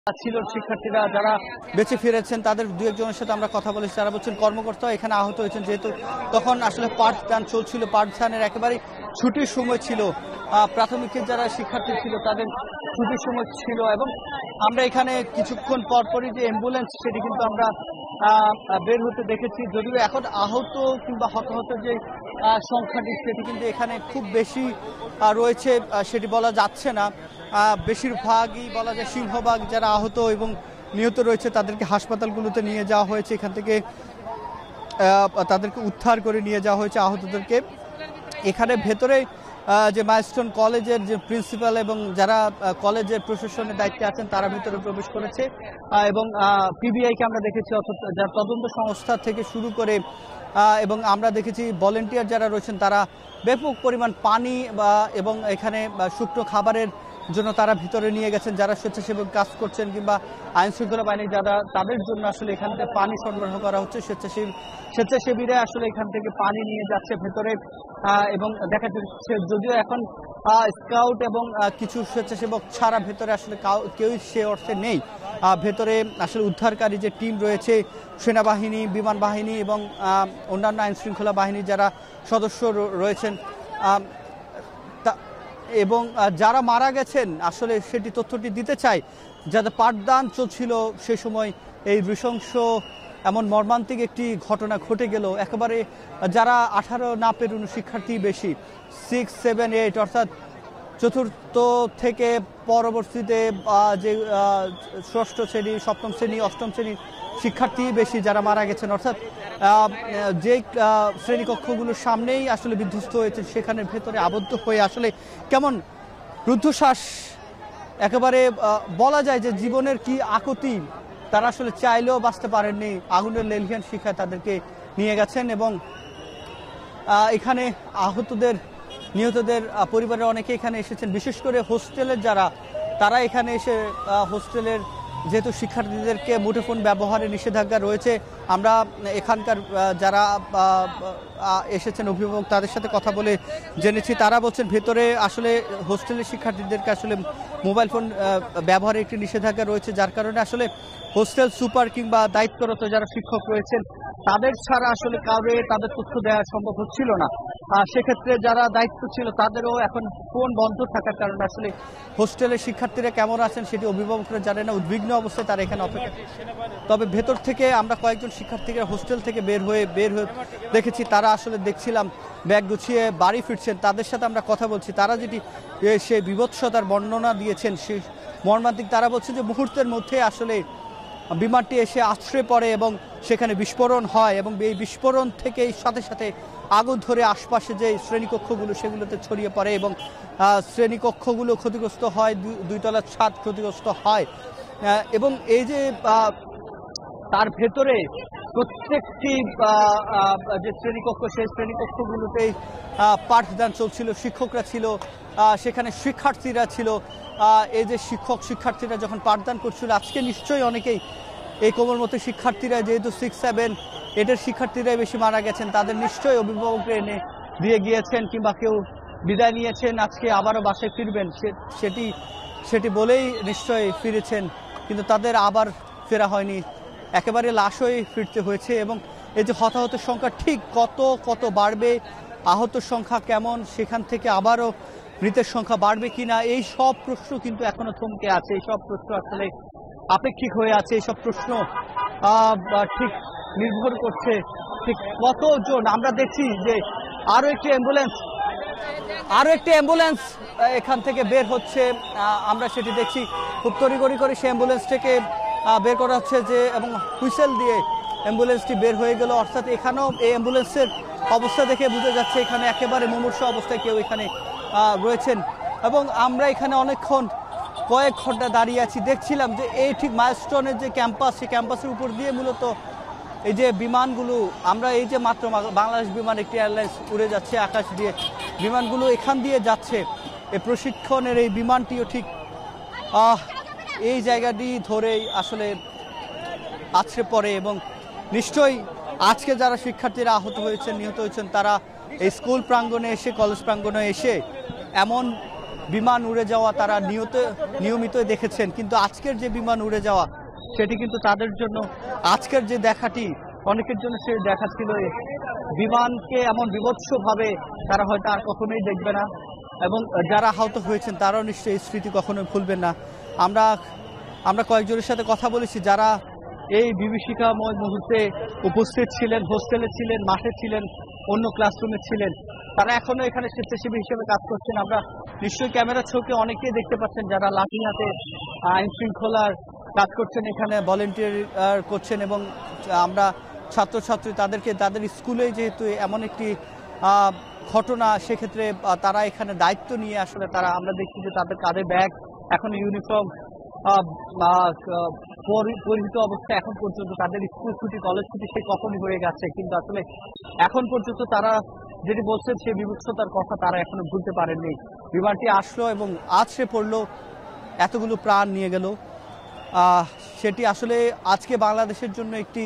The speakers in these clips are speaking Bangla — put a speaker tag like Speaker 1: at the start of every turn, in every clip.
Speaker 1: ছিল শিক্ষার্থীরা যারা বেঁচে ফিরেছেন তাদের দু একজনের সাথে আমরা কথা বলেছি। তারা বলছেন কর্মকর্তা এখানে আহত হয়েছেন, যেহেতু তখন আসলে পাঠদান চলছিল, পাঠদানের একেবারে ছুটির সময় ছিল। প্রাথমিকের যারা শিক্ষার্থী ছিল তাদের ছুটির সময় ছিল এবং আমরা এখানে কিছুক্ষণ পরপরই যে অ্যাম্বুলেন্স সেটি কিন্তু আমরা বের হতে দেখেছি। যদিও এখন আহত কিংবা হতাহত যে সংখ্যাটি সেটি কিন্তু এখানে খুব বেশি রয়েছে সেটি বলা যাচ্ছে না। বেশিরভাগই বলা যায় সিংহভাগ যারা আহত এবং নিহত রয়েছে তাদেরকে হাসপাতালগুলোতে নিয়ে যাওয়া হয়েছে। এখান থেকে তাদেরকে উদ্ধার করে নিয়ে যাওয়া হয়েছে আহতদেরকে। এখানে ভেতরে যে মাইলস্টোন কলেজের যে প্রিন্সিপাল এবং যারা কলেজের প্রশাসনের দায়িত্বে আছেন তারা ভিতরে প্রবেশ করেছে এবং পিবিআইকে আমরা দেখেছি, অর্থাৎ যারা তদন্ত সংস্থা থেকে শুরু করে এবং আমরা দেখেছি ভলেন্টিয়ার যারা রয়েছেন তারা ব্যাপক পরিমাণ পানি এবং এখানে শুকনো খাবারের জন্য তারা ভিতরে নিয়ে গেছেন। যারা স্বেচ্ছাসেবক কাজ করছেন কিংবা আইন শৃঙ্খলা বাহিনী যারা, তাদের জন্য আসলে এখান থেকে পানি সরবরাহ করা হচ্ছে। স্বেচ্ছাসেবীরা আসলে এখান থেকে পানি নিয়ে যাচ্ছে ভেতরে এবং দেখা যাচ্ছে যদিও এখন স্কাউট এবং কিছু স্বেচ্ছাসেবক ছাড়া ভেতরে আসলে কেউই সে অর্থে নেই। ভেতরে আসলে উদ্ধারকারী যে টিম রয়েছে, সেনাবাহিনী, বিমান বাহিনী এবং অন্যান্য আইন শৃঙ্খলা বাহিনীর যারা সদস্য রয়েছেন এবং যারা মারা গেছেন আসলে সেটি তথ্যটি দিতে চাই। যাদের পাঠদান চলছিল সে সময় এই নৃশংস এমন মর্মান্তিক একটি ঘটনা ঘটে গেল। একেবারে যারা 18 না পেরোনো শিক্ষার্থী বেশি, 6, 7, 8 অর্থাৎ চতুর্থ থেকে পরবর্তীতে যে ষষ্ঠ শ্রেণী, সপ্তম শ্রেণী, অষ্টম শ্রেণীর শিক্ষার্থী বেশি যারা মারা গেছেন। অর্থাৎ যে শ্রেণীকক্ষগুলোর সামনেই আসলে বিধ্বস্ত হয়েছে সেখানের ভেতরে আবদ্ধ হয়ে আসলে কেমন রুদ্ধশ্বাস, একেবারে বলা যায় যে জীবনের কি আকুতি, তারা আসলে চাইলেও বাঁচতে পারেননি। আগুনের লেলিহান শিখায় তাদেরকে নিয়ে গেছেন এবং এখানে আহতদের, নিহতদের পরিবারের অনেকে এখানে এসেছেন। বিশেষ করে হোস্টেলের যারা, তারা এখানে এসে হোস্টেলের যেহেতু শিক্ষার্থীদেরকে মুঠোফোন ব্যবহারে নিষেধাজ্ঞা রয়েছে, আমরা এখানকার যারা এসেছেন অভিভাবক তাদের সাথে কথা বলে জেনেছি। তারা বলছেন ভেতরে আসলে হোস্টেলের শিক্ষার্থীদেরকে আসলে মোবাইল ফোন ব্যবহারে একটি নিষেধাজ্ঞা রয়েছে, যার কারণে আসলে হোস্টেল সুপার কিংবা দায়িত্বরত যারা শিক্ষক রয়েছেন তাদের ছাড়া আসলে কাউরে তাদের তথ্য দেওয়া সম্ভব হচ্ছিল না। সেক্ষেত্রে যারা দায়িত্ব ছিল তাদেরও এখন ফোন বন্ধ থাকার কারণে আসলে হোস্টেলের শিক্ষার্থীরা কেমন আছেন সেটি অভিভাবকরা জানে না। উদ্বিগ্ন অবস্থায় তারা এখানে অপেক্ষা। তবে ভেতর থেকে আমরা কয়েকজন শিক্ষার্থীকে হোস্টেল থেকে বের হয়ে দেখেছি, তারা আসলে দেখছিলাম ব্যাগ গুছিয়ে বাড়ি ফিরছেন। তাদের সাথে আমরা কথা বলছি, তারা যেটি সেই বিভৎসতার বর্ণনা দিয়েছেন সেই মর্মান্তিক। তারা বলছেন যে মুহূর্তের মধ্যে আসলে বিমানটি এসে আছড়ে পড়ে এবং সেখানে বিস্ফোরণ হয় এবং এই বিস্ফোরণ থেকেই সাথে সাথে আগুন ধরে আশপাশে যে শ্রেণীকক্ষগুলো সেগুলোতে ছড়িয়ে পড়ে এবং শ্রেণীকক্ষগুলো ক্ষতিগ্রস্ত হয়, 2 তলার ছাদ ক্ষতিগ্রস্ত হয় এবং এই যে তার ভেতরে প্রত্যেকটি যে শ্রেণীকক্ষ সেই শ্রেণীকক্ষগুলোতেই পাঠদান চলছিল, শিক্ষকরা ছিল সেখানে, শিক্ষার্থীরা ছিল। এই যে শিক্ষার্থীরা যখন পাঠদান করছিল, আজকে নিশ্চয়ই অনেকেই এই কোমলমতি শিক্ষার্থীরা, যেহেতু 6, 7, 8 শিক্ষার্থীরাই বেশি মারা গেছেন, তাদের নিশ্চয়ই অভিভাবকরা এনে দিয়ে গিয়েছেন কিংবা কেউ বিদায় নিয়েছেন, আজকে আবারও বাসায় ফিরবেন সেটি বলেই নিশ্চয়ই ফিরেছেন, কিন্তু তাদের আবার ফেরা হয়নি, একেবারে লাশ হয়ে ফিরতে হয়েছে। এবং এই যে হতাহতের সংখ্যা ঠিক কত বাড়বে, আহত সংখ্যা কেমন, সেখান থেকে আবারও মৃতের সংখ্যা বাড়বে কিনা, এই সব প্রশ্ন কিন্তু এখনো থমকে আছে। এই সব প্রশ্ন আসলে আপেক্ষিক হয়ে আছে। এইসব প্রশ্ন ঠিক নির্ভর করছে ঠিক কতজন। আমরা দেখছি যে আরো একটি অ্যাম্বুলেন্স এখান থেকে বের হচ্ছে, আমরা সেটি দেখছি। খুব তড়িঘড়ি করে সেই অ্যাম্বুলেন্সটাকে বের করা হচ্ছে যে, এবং হুইসেল দিয়ে অ্যাম্বুলেন্সটি বের হয়ে গেল। অর্থাৎ এখানেও এই অ্যাম্বুলেন্সের অবস্থা দেখে বোঝা যাচ্ছে এখানে একেবারে মুমূর্ষ অবস্থায় কেউ এখানে রয়েছেন। এবং আমরা এখানে অনেকক্ষণ কয়েক ঘন্টা দাঁড়িয়ে আছি, দেখছিলাম যে এই ঠিক মাইলস্টোনের যে ক্যাম্পাস, সেই ক্যাম্পাসের উপর দিয়ে মূলত এই যে বিমানগুলো, আমরা এই যে মাত্র বাংলাদেশ বিমান একটি এয়ারলাইন্স উড়ে যাচ্ছে আকাশ দিয়ে, বিমানগুলো এখান দিয়ে যাচ্ছে। এই প্রশিক্ষণের এই বিমানটিও ঠিক এই জায়গাটি ধরেই আসলে আছড়ে পড়ে এবং নিশ্চয়ই আজকে যারা শিক্ষার্থীরা আহত হয়েছেন, নিহত হয়েছেন, তারা এই স্কুল প্রাঙ্গণে এসে, কলেজ প্রাঙ্গণে এসে এমন বিমান উড়ে যাওয়া তারা নিয়মিত দেখেছেন, কিন্তু আজকের যে বিমান উড়ে যাওয়া সেটি কিন্তু তাদের জন্য আজকের যে দেখাটি অনেকের জন্য সে দেখা ছিল বিমানকে এমন বিভৎসভাবে তারা হয়তো আর কখনোই দেখবে না, এবং যারা আহত হয়েছেন তারাও নিশ্চয়ই এই স্মৃতি কখনোই ভুলবেন না। আমরা কয়েকজনের সাথে কথা বলেছি যারা এই বিভীষিকাময় মুহূর্তে উপস্থিত ছিলেন, হোস্টেলে ছিলেন, মাঠে ছিলেন, অন্য ক্লাসরুমে ছিলেন, তারা এখনো এখানে স্বেচ্ছাসেবী হিসেবে কাজ করছেন। আমরা নিশ্চয়ই ক্যামেরা চোখে অনেকেই দেখতে পাচ্ছেন যারা লাঠি হাতে আইন শৃঙ্খলার কাজ করছেন, এখানে ভলেন্টিয়ার করছেন, এবং আমরা ছাত্রছাত্রী তাদেরকে তাদের স্কুলে যেহেতু এমন একটি ঘটনা, সেক্ষেত্রে তারা এখানে দায়িত্ব নিয়ে আসলে তারা আমরা দেখছি যে তাদের কাঁধে ব্যাগ, এখন ইউনিফর্ম পরিহিত অবস্থা, এখন পর্যন্ত তাদের স্কুল ছুটি কলেজ ছুটি সে কখনই হয়ে গেছে, কিন্তু আসলে এখন পর্যন্ত তারা যেটি বলছেন সেই বিভৎসতার কথা তারা এখনো ভুলতে পারেননি। বিমানটি আসলো এবং আছড়ে পড়লো, এতগুলো প্রাণ নিয়ে গেল, সেটি আসলে আজকে বাংলাদেশের জন্য একটি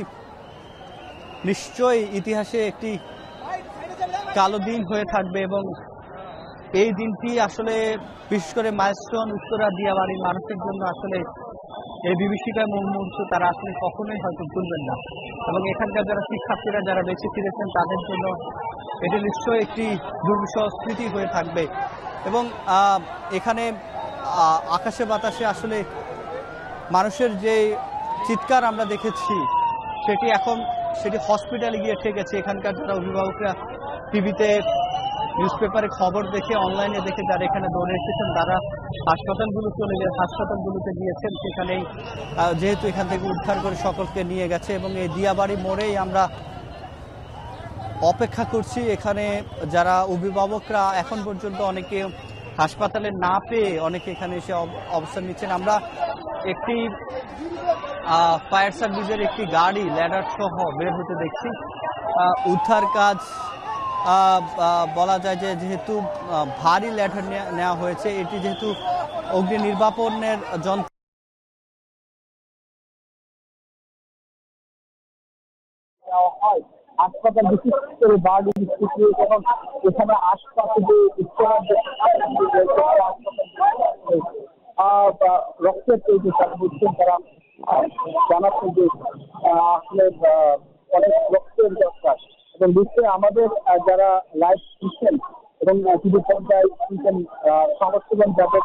Speaker 1: নিশ্চয়ই ইতিহাসে একটি কালো দিন হয়ে থাকবে, এবং এই দিনটি আসলে বিশেষ করে মাইলস্টোন উত্তরা দিয়াবাড়ির মানুষের জন্য আসলে এই বিভীষিকার মুহূর্ত তারা আসলে কখনোই হয়তো ভুলবেন না, এবং এখানকার যারা শিক্ষার্থীরা যারা বেঁচে ফিরেছেন তাদের জন্য এটি নিশ্চয়ই একটি দুর্বিষহ স্মৃতি হয়ে থাকবে। এবং এখানে আকাশে বাতাসে আসলে মানুষের যে চিৎকার আমরা দেখেছি সেটি হসপিটালে গিয়ে ঠেকেছে। এখানকার যারা অভিভাবকরা টিভিতে নিউজপেপারে খবর দেখে অনলাইনে দেখে যারা এখানে দৌড়ে এসেছেন তারা হাসপাতালগুলোতে গিয়েছেন, সেখানেই যেহেতু এখান থেকে উদ্ধার করে সকলকে নিয়ে গেছে। এবং এই দিয়াবাড়ি মোড়েই আমরা অপেক্ষা করছি, এখানে যারা অভিভাবকরা এখন পর্যন্ত অনেকে হাসপাতালে না পেয়ে অনেকে এখানে এসে অবস্থান নিচ্ছেন। আমরা একটি ফায়ার সার্ভিসের একটি গাড়ি ল্যাডার সহ বের হতে দেখছি। উদ্ধার কাজ বলা যায় যে যেহেতু ভারী ল্যাডার নেওয়া হয়েছে, এটি যেহেতু অগ্নি নির্বাপনের যন্ত্র
Speaker 2: হাসপাতাল বিশেষ করে বাড়ি এবং এখানে আশপাশে যে রক্তের তৈরি তারা বুঝছেন, তারা জানাচ্ছেন যে আসলে অনেক রক্তের দরকার, এবং নিশ্চয়ই আমাদের যারা লাইভ দিচ্ছেন এবং টিভি পর্যায়ে দিচ্ছেন সমর্থন যাদের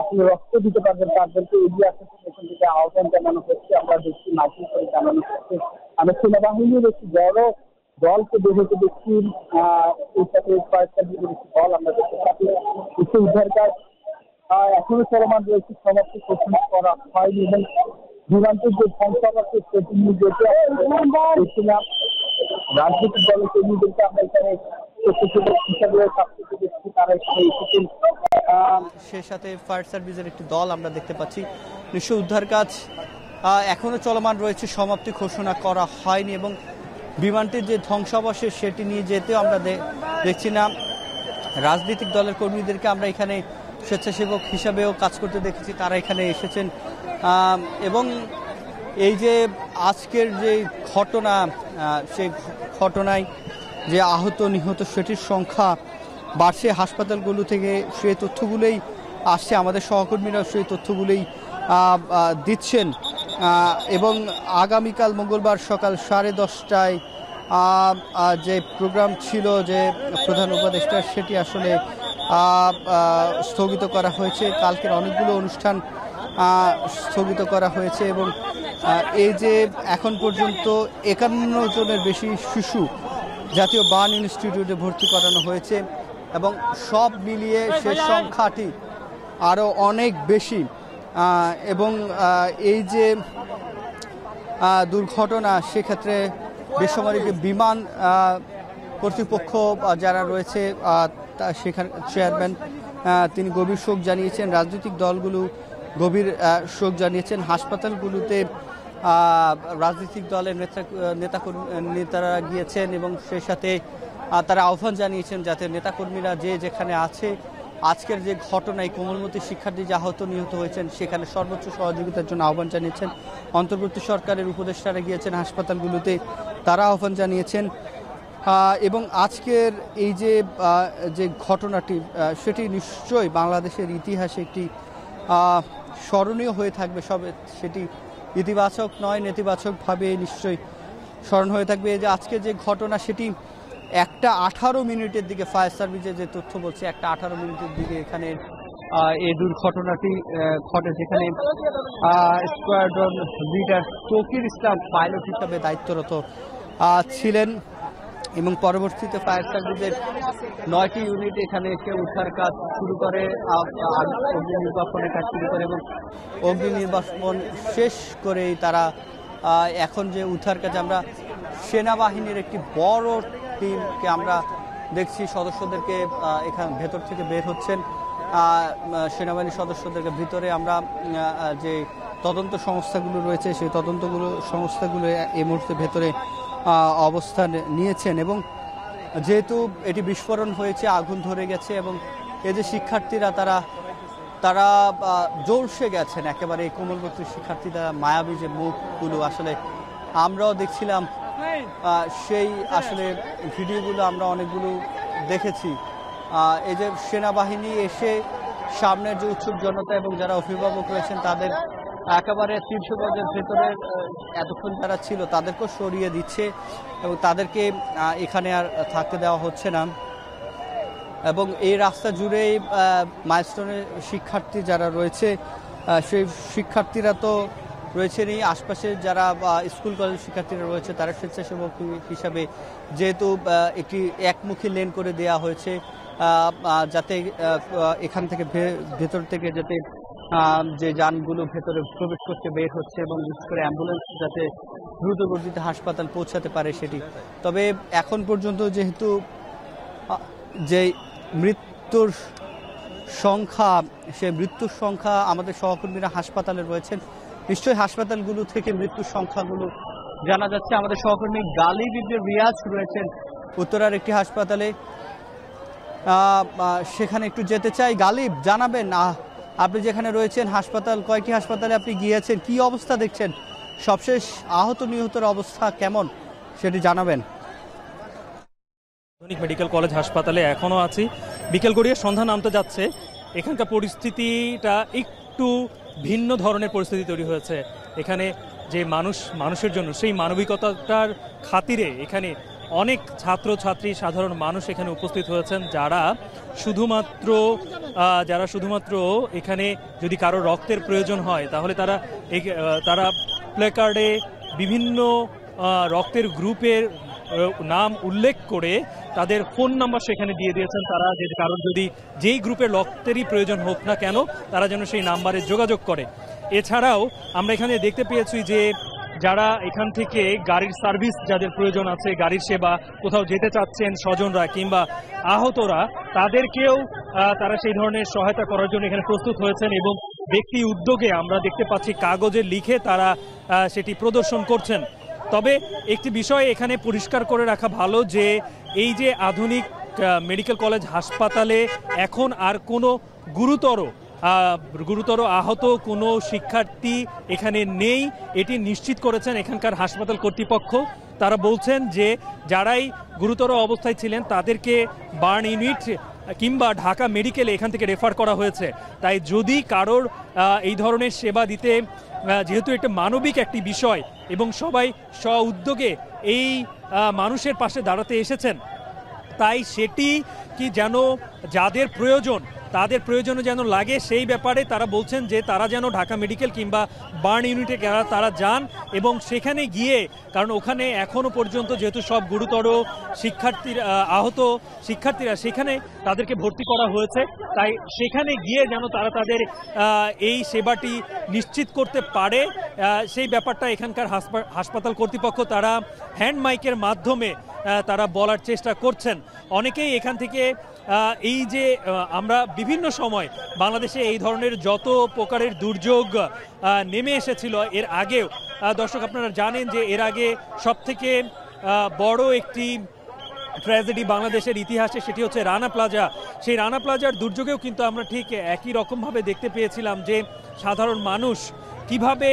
Speaker 2: আসলে রক্ত দিতে পারবেন তাদেরকে এগিয়ে আসতে এখান থেকে আহ্বান জানানো হচ্ছে। আমরা দেখছি মাইকিং করে জানানো হচ্ছে। আমরা সেনাবাহিনীর একটি বড় দলকে বের হতে দেখছি, এই সাথে ফায়ার সার্ভিসের একটি দল আমরা দেখতে পাচ্ছি। উদ্ধার কাজ এখনো চলমান রয়েছে, সমাপ্ত করা হয়নি, এবং বিমানটির যে ধ্বংসাবশেষ সেটি নিয়ে দেখছিলাম। রাজনৈতিক দলের কর্মীদেরকে আমরা এখানে হিসাবে দেখছি, তারা এখানে এসেছেন।
Speaker 1: সে সাথে ফায়ার সার্ভিসের একটি দল আমরা দেখতে পাচ্ছি। নিশ্চয় উদ্ধার কাজ এখনো চলমান রয়েছে, সমাপ্তি ঘোষণা করা হয়নি, এবং বিমানটির যে ধ্বংসাবশেষ সেটি নিয়ে যেতেও আমরা দেখছি না। রাজনৈতিক দলের কর্মীদেরকে আমরা এখানে স্বেচ্ছাসেবক হিসাবেও কাজ করতে দেখেছি, তারা এখানে এসেছেন। এবং এই যে আজকের যে ঘটনা, সেই ঘটনায় যে আহত নিহত সেটির সংখ্যা বাড়ছে হাসপাতালগুলো থেকে, সেই তথ্যগুলোই আসছে, আমাদের সহকর্মীরা সেই তথ্যগুলোই দিচ্ছেন। এবং আগামীকাল মঙ্গলবার সকাল 10:30টায় যে প্রোগ্রাম ছিল যে প্রধান উপদেষ্টার, সেটি আসলে স্থগিত করা হয়েছে। কালকের অনেকগুলো অনুষ্ঠান স্থগিত করা হয়েছে, এবং এই যে এখন পর্যন্ত 51 জনের বেশি শিশু জাতীয় বার্ন ইনস্টিটিউটে ভর্তি করানো হয়েছে, এবং সব মিলিয়ে সে সংখ্যাটি আরও অনেক বেশি। এবং এই যে দুর্ঘটনা, সেক্ষেত্রে বেসামরিক বিমান কর্তৃপক্ষ যারা রয়েছে সেখানে চেয়ারম্যান তিনি গভীর শোক জানিয়েছেন, রাজনৈতিক দলগুলো গভীর শোক জানিয়েছেন। হাসপাতালগুলোতে রাজনৈতিক দলের নেতারা গিয়েছেন, এবং সেই সাথে তারা আহ্বান জানিয়েছেন যাতে নেতাকর্মীরা যে যেখানে আছে আজকের যে ঘটনায় কোমলমতি শিক্ষার্থী যে আহত নিহত হয়েছেন সেখানে সর্বোচ্চ সহযোগিতার জন্য আহ্বান জানিয়েছেন। অন্তর্বর্তী সরকারের উপদেষ্টারা গিয়েছেন হাসপাতালগুলোতে, তারা আহ্বান জানিয়েছেন। এবং আজকের এই যে যে ঘটনাটি সেটি নিশ্চয়ই বাংলাদেশের ইতিহাসে একটি স্মরণীয় হয়ে থাকবে। সেটি ইতিবাচক নয়, নেতিবাচকভাবে নিশ্চয়ই স্মরণ হয়ে থাকবে। এই যে আজকে যে ঘটনা সেটি 1:18 দিকে ফায়ার সার্ভিসের যে তথ্য বলছে 1:18 দিকে এখানে এই দুর্ঘটনাটি ঘটে, যেখানে স্কোয়াড্রন লিডার তৌকির ইসলাম পাইলট হিসাবে দায়িত্বরত ছিলেন এবং পরবর্তীতে ফায়ার সার্ভিসের 9টি ইউনিট এখানে এসে উদ্ধার কাজ শুরু করে, অগ্নি নির্বাপনের কাজ শুরু করে এবং অগ্নি নির্বাপন শেষ করেই তারা এখন যে উদ্ধার কাজ আমরা সেনাবাহিনীর একটি বড় টিমকে আমরা দেখছি, সদস্যদেরকে এখান ভেতর থেকে বের হচ্ছেন সেনাবাহিনীর সদস্যদেরকে ভিতরে আমরা যে তদন্ত সংস্থাগুলো রয়েছে সেই সংস্থাগুলো এই মুহূর্তে ভেতরে অবস্থান নিয়েছেন। এবং যেহেতু এটি বিস্ফোরণ হয়েছে, আগুন ধরে গেছে এবং এই যে শিক্ষার্থীরা তারা জলসে গেছেন একেবারে, এই কোমলমতি শিক্ষার্থীরা মায়াবী যে মুখগুলো আসলে আমরাও দেখছিলাম, সেই আসলে ভিডিওগুলো আমরা অনেকগুলো দেখেছি। এই যে সেনাবাহিনী এসে সামনের যে উৎসুক জনতা এবং যারা অভিভাবক রয়েছেন তাদের একেবারে 300 গজের ভেতরে এতক্ষণ যারা ছিল তাদেরকেও সরিয়ে দিচ্ছে এবং তাদেরকে এখানে আর থাকতে দেওয়া হচ্ছে না। এবং এই রাস্তা জুড়েই মাইলস্টোনের শিক্ষার্থী যারা রয়েছে সেই শিক্ষার্থীরা তো রয়েছেনই, আশপাশের যারা স্কুল কলেজ শিক্ষার্থীরা রয়েছে তারা স্বেচ্ছাসেবক হিসাবে যেহেতু একটি একমুখী লেন করে দেওয়া হয়েছে যাতে এখান থেকে ভেতর থেকে যাতে যে যানগুলো ভেতরে প্রবেশ করতে বের হচ্ছে এবং বিশেষ করে অ্যাম্বুলেন্স যাতে দ্রুত গতিতে হাসপাতাল পৌঁছাতে পারে সেটি। তবে এখন পর্যন্ত যেহেতু যে মৃত্যুর সংখ্যা, সে মৃত্যুর সংখ্যা আমাদের সহকর্মীরা হাসপাতালে রয়েছেন, নিশ্চয়ই হাসপাতালগুলো থেকে মৃত্যুর সংখ্যাগুলো জানা যাচ্ছে। আমাদের সহকর্মী গালিব ইবনে রিয়াজ রয়েছেন উত্তরার একটি হাসপাতালে, সেখানে একটু যেতে চাই। গালিব, জানাবেন আপনি যেখানে রয়েছেন হাসপাতাল, কয়েকটি হাসপাতালে আপনি গিয়েছেন, কি অবস্থা দেখছেন, সবশেষ আহত নিহতের অবস্থা কেমন সেটি জানাবেন।
Speaker 3: আধুনিক মেডিকেল কলেজ হাসপাতালে এখনো আছি, বিকেল গড়িয়ে সন্ধ্যা নামতে যাচ্ছে। এখানকার পরিস্থিতিটা একটু ভিন্ন ধরনের পরিস্থিতি তৈরি হয়েছে। এখানে যে মানুষের জন্য সেই মানবিকতার খাতিরে এখানে অনেক ছাত্রছাত্রী সাধারণ মানুষ এখানে উপস্থিত হয়েছেন, যারা শুধুমাত্র এখানে যদি কারো রক্তের প্রয়োজন হয় তাহলে তারা প্লেকার্ডে বিভিন্ন রক্তের গ্রুপের নাম উল্লেখ করে তাদের ফোন নাম্বার সেখানে দিয়ে দিয়েছেন। তারা যে কারণ যদি যেই গ্রুপের রক্তেরই প্রয়োজন হোক না কেন তারা যেন সেই নাম্বারে যোগাযোগ করে। এছাড়াও আমরা এখানে দেখতে পেয়েছি যে যারা এখান থেকে গাড়ির সার্ভিস যাদের প্রয়োজন আছে, গাড়ির সেবা, কোথাও যেতে চাচ্ছেন স্বজনরা কিংবা আহতরা, তাদেরকেও তারা সেই ধরনের সহায়তা করার জন্য এখানে প্রস্তুত হয়েছেন এবং ব্যক্তি উদ্যোগে আমরা দেখতে পাচ্ছি কাগজে লিখে তারা সেটি প্রদর্শন করছেন। তবে একটি বিষয় এখানে পরিষ্কার করে রাখা ভালো যে এই যে আধুনিক মেডিকেল কলেজ হাসপাতালে এখন আর কোনো গুরুতর আহত কোনো শিক্ষার্থী এখানে নেই, এটি নিশ্চিত করেছেন এখানকার হাসপাতাল কর্তৃপক্ষ। তারা বলছেন যে যারাই গুরুতর অবস্থায় ছিলেন তাদেরকে বার্ন ইউনিট কিংবা ঢাকা মেডিকেলে এখান থেকে রেফার করা হয়েছে। তাই যদি কারোর এই ধরনের সেবা দিতে, যেহেতু একটা মানবিক একটি বিষয় এবং সবাই স্ব-উদ্যোগে এই মানুষের পাশে দাঁড়াতে এসেছেন, তাই সেটি কি যেন যাদের প্রয়োজন তাদের প্রয়োজনে যেন লাগে সেই ব্যাপারে তারা বলছেন যে তারা যেন ঢাকা মেডিকেল কিংবা বার্ন ইউনিটে তারা যান এবং সেখানে গিয়ে, কারণ ওখানে এখনও পর্যন্ত যেহেতু সব গুরুতর আহত শিক্ষার্থীরা সেখানে তাদেরকে ভর্তি করা হয়েছে, তাই সেখানে গিয়ে যেন তারা তাদের এই সেবাটি নিশ্চিত করতে পারে সেই ব্যাপারটা এখানকার হাসপাতাল কর্তৃপক্ষ তারা হ্যান্ড মাইকের মাধ্যমে তারা বলার চেষ্টা করছেন। অনেকেই এখান থেকে এই যে আমরা বিভিন্ন সময় বাংলাদেশে এই ধরনের যত প্রকারের দুর্যোগ নেমে এসেছিল এর আগেও, দর্শক আপনারা জানেন যে এর আগে সবথেকে বড় একটি ট্র্যাজেডি বাংলাদেশের ইতিহাসে সেটি হচ্ছে রানা প্লাজা। সেই রানা প্লাজার দুর্যোগেও কিন্তু আমরা ঠিক একই রকমভাবে দেখতে পেয়েছিলাম যে সাধারণ মানুষ কিভাবে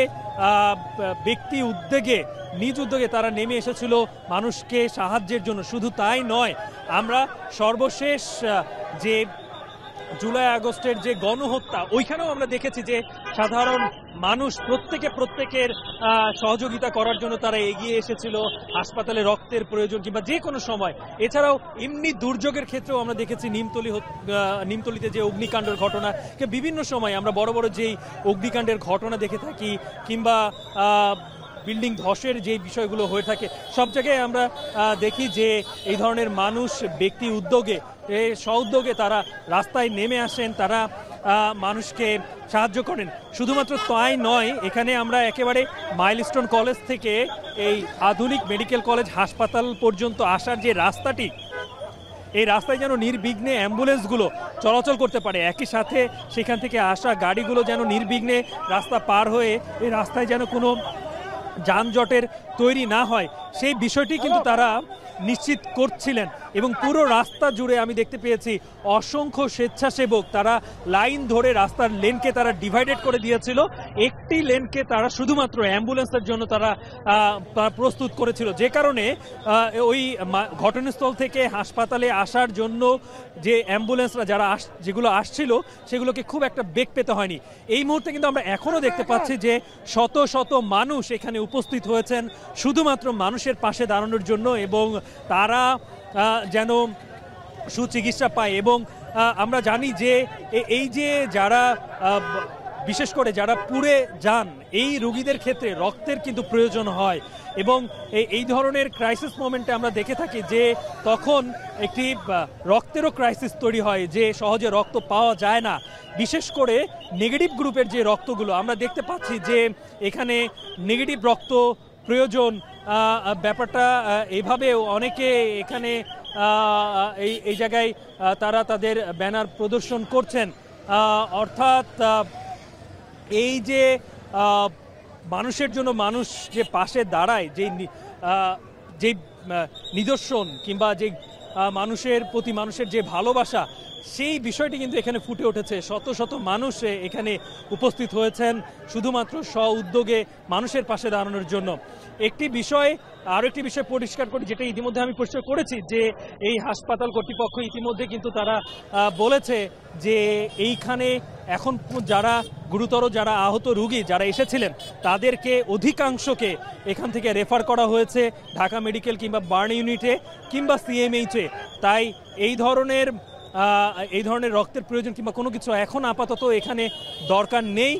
Speaker 3: ব্যক্তি উদ্যোগে নিজ উদ্যোগে তারা নেমে এসেছিল মানুষকে সাহায্যের জন্য। শুধু তাই নয়, আমরা সর্বশেষ যে জুলাই আগস্টের যে গণহত্যা, ওইখানেও আমরা দেখেছি যে সাধারণ মানুষ প্রত্যেকের সহযোগিতা করার জন্য তারা এগিয়ে এসেছিল, হাসপাতালে রক্তের প্রয়োজন কিংবা যে কোনো সময়। এছাড়াও এমনি দুর্যোগের ক্ষেত্রেও আমরা দেখেছি নিমতলিতে যে অগ্নিকাণ্ডের ঘটনা, বিভিন্ন সময় আমরা বড় বড় যেই অগ্নিকাণ্ডের ঘটনা দেখে থাকি কিংবা বিল্ডিং ধসের যে বিষয়গুলো হয়ে থাকে, সব জায়গায় আমরা দেখি যে এই ধরনের মানুষ ব্যক্তি উদ্যোগে স্ব-উদ্যোগে তারা রাস্তায় নেমে আসেন, তারা মানুষকে সাহায্য করেন। শুধুমাত্র তাই নয়, এখানে আমরা একেবারে মাইলস্টোন কলেজ থেকে এই আধুনিক মেডিকেল কলেজ হাসপাতাল পর্যন্ত আসার যে রাস্তাটি, এই রাস্তায় যেন নির্বিঘ্নে অ্যাম্বুলেন্সগুলো চলাচল করতে পারে, একই সাথে সেখান থেকে আসা গাড়িগুলো যেন নির্বিঘ্নে রাস্তা পার হয়ে এই রাস্তায় যেন কোনো যানজটের তৈরি না হয়, সেই বিষয়টি কিন্তু তারা নিশ্চিত করছিলেন। এবং পুরো রাস্তা জুড়ে আমি দেখতে পেয়েছি অসংখ্য স্বেচ্ছাসেবক তারা লাইন ধরে রাস্তার লেনকে তারা ডিভাইডেড করে দিয়েছিল। একটি লেনকে তারা শুধুমাত্র অ্যাম্বুলেন্সের জন্য তারা প্রস্তুত করেছিল, যে কারণে ওই ঘটনাস্থল থেকে হাসপাতালে আসার জন্য যে অ্যাম্বুলেন্সরা যেগুলো আসছিল সেগুলোকে খুব একটা বেগ পেতে হয়নি। এই মুহূর্তে কিন্তু আমরা এখনও দেখতে পাচ্ছি যে শত শত মানুষ এখানে উপস্থিত হয়েছেন শুধুমাত্র মানুষের পাশে দাঁড়ানোর জন্য, এবং তারা যেন সুচিকিৎসা পায়। এবং আমরা জানি যে এই যে যারা বিশেষ করে যারা পুড়ে যান, এই রোগীদের ক্ষেত্রে রক্তের কিন্তু প্রয়োজন হয়, এবং এই ধরনের ক্রাইসিস মোমেন্টে আমরা দেখে থাকি যে তখন একটি রক্তেরও ক্রাইসিস তৈরি হয়, যে সহজে রক্ত পাওয়া যায় না। বিশেষ করে নেগেটিভ গ্রুপের যে রক্তগুলো আমরা দেখতে পাচ্ছি যে এখানে নেগেটিভ রক্ত প্রয়োজন, ব্যাপারটা এইভাবেও অনেকে এখানে এই জায়গায় তারা তাদের ব্যানার প্রদর্শন করছেন। অর্থাৎ এই যে মানুষের জন্য মানুষ যে পাশে দাঁড়ায়, যে নিদর্শন কিংবা যে মানুষের প্রতি মানুষের যে ভালোবাসা, সেই বিষয়টি কিন্তু এখানে ফুটে উঠেছে। শত শত মানুষ এখানে উপস্থিত হয়েছেন শুধুমাত্র স্ব-উদ্যোগে মানুষের পাশে দাঁড়ানোর জন্য। আরও একটি বিষয় পরিষ্কার করি, যেটা ইতিমধ্যে আমি পরিষ্কার করেছি, যে এই হাসপাতাল কর্তৃপক্ষ ইতিমধ্যে কিন্তু তারা বলেছে যে এইখানে এখন যারা গুরুতর যারা আহত রোগী যারা এসেছিলেন তাদেরকে অধিকাংশকে এখান থেকে রেফার করা হয়েছে ঢাকা মেডিকেল কিংবা বার্ন ইউনিটে কিংবা সিএমএইচে। তাই এই ধরনের রক্তের প্রয়োজন কিংবা কোনো কিছু এখন আপাতত এখানে দরকার নেই।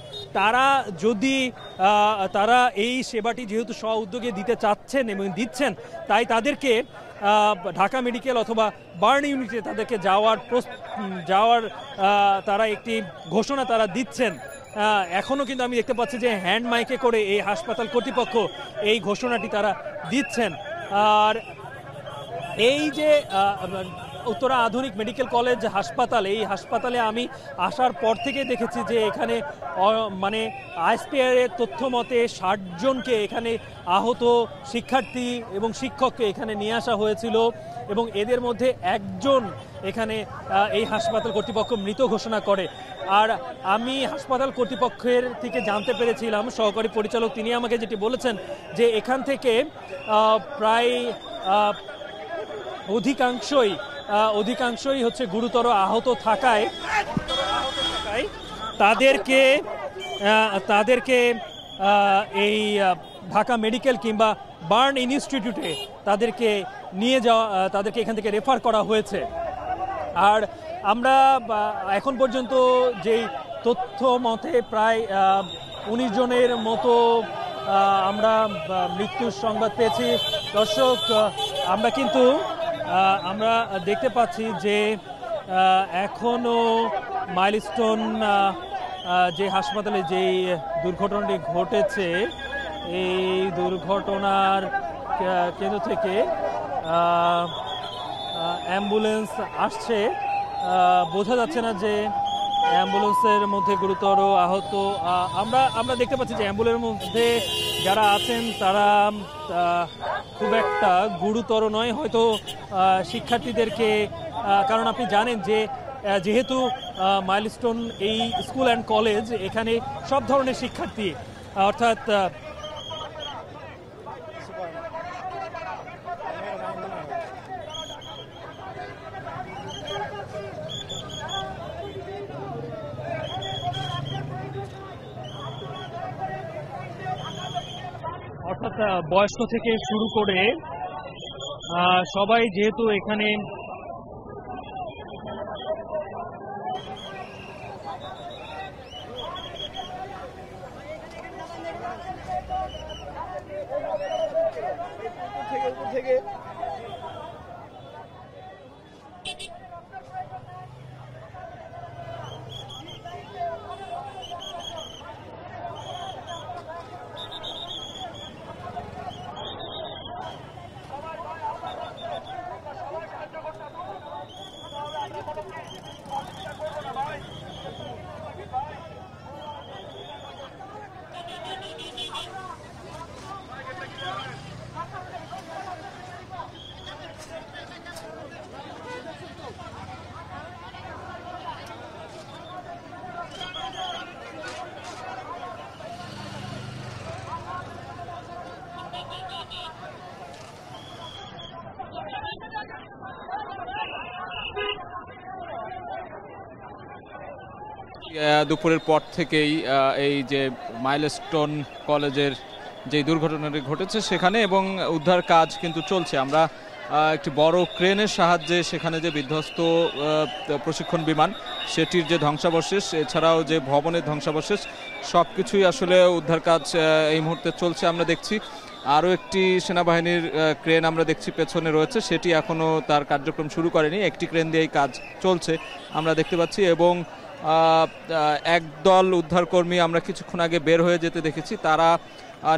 Speaker 3: তারা এই সেবাটি যেহেতু স্ব-উদ্যোগে দিতে চাচ্ছেন এবং দিচ্ছেন, তাই তাদেরকে ঢাকা মেডিকেল অথবা বার্ন ইউনিটে তাদেরকে যাওয়ার তারা একটি ঘোষণা তারা দিচ্ছেন। এখনও কিন্তু আমি দেখতে পাচ্ছি যে হ্যান্ড মাইকে করে এই হাসপাতাল কর্তৃপক্ষ এই ঘোষণাটি তারা দিচ্ছেন। আর এই যে উত্তরা আধুনিক মেডিকেল কলেজ হাসপাতাল, এই হাসপাতালে আমি আসার পর থেকে দেখেছি যে এখানে মানে আইএসপিআরের তথ্য মতে 60 জনকে এখানে আহত শিক্ষার্থী এবং শিক্ষককে এখানে নিয়ে আসা হয়েছিল, এবং এদের মধ্যে একজন এখানে এই হাসপাতাল কর্তৃপক্ষ মৃত ঘোষণা করে। আর আমি হাসপাতাল কর্তৃপক্ষের থেকে জানতে পেরেছিলাম, সহকারী পরিচালক তিনি আমাকে যেটি বলেছেন, যে এখান থেকে প্রায় অধিকাংশই হচ্ছে গুরুতর আহত থাকায় তাদেরকে এই ঢাকা মেডিকেল কিংবা বার্ন ইনস্টিটিউটে তাদেরকে এখান থেকে রেফার করা হয়েছে। আর আমরা এখন পর্যন্ত যেই তথ্য মতে প্রায় 19 জনের মতো আমরা মৃত্যুর সংবাদ পেয়েছি। দর্শক, আমরা দেখতে পাচ্ছি যে এখনো মাইলস্টোন যে হাসপাতালে যেই দুর্ঘটনাটি ঘটেছে, এই দুর্ঘটনার কেন্দ্র থেকে অ্যাম্বুলেন্স আসছে। বোঝা যাচ্ছে না যে অ্যাম্বুলেন্সের মধ্যে গুরুতর আহত। আমরা দেখতে পাচ্ছি যে অ্যাম্বুলেন্সের মধ্যে যারা আছেন তারা খুব একটা গুরুতর নয়, হয়তো শিক্ষার্থীদেরকে, কারণ আপনি জানেন যে যেহেতু মাইলস্টোন এই স্কুল অ্যান্ড কলেজ, এখানে সব ধরনের শিক্ষার্থী অর্থাৎ বয়স্ক থেকে শুরু করে সবাই যেহেতু এখানে
Speaker 4: দুপুরের পর থেকেই এই যে মাইলস্টোন কলেজের যে দুর্ঘটনাটি ঘটেছে সেখানে এবং উদ্ধার কাজ কিন্তু চলছে। আমরা একটি বড় ক্রেনের সাহায্যে সেখানে যে বিধ্বস্ত প্রশিক্ষণ বিমান সেটির যে ধ্বংসাবশেষ, এছাড়াও যে ভবনের ধ্বংসাবশেষ, সব কিছুই আসলে উদ্ধার কাজ এই মুহূর্তে চলছে। আমরা দেখছি আরও একটি সেনাবাহিনীর ক্রেন আমরা দেখছি পেছনে রয়েছে, সেটি এখনও তার কার্যক্রম শুরু করেনি। একটি ক্রেন দিয়েই কাজ চলছে আমরা দেখতে পাচ্ছি এবং একদল উদ্ধারকর্মী আমরা কিছুক্ষণ আগে বের হয়ে যেতে দেখেছি। তারা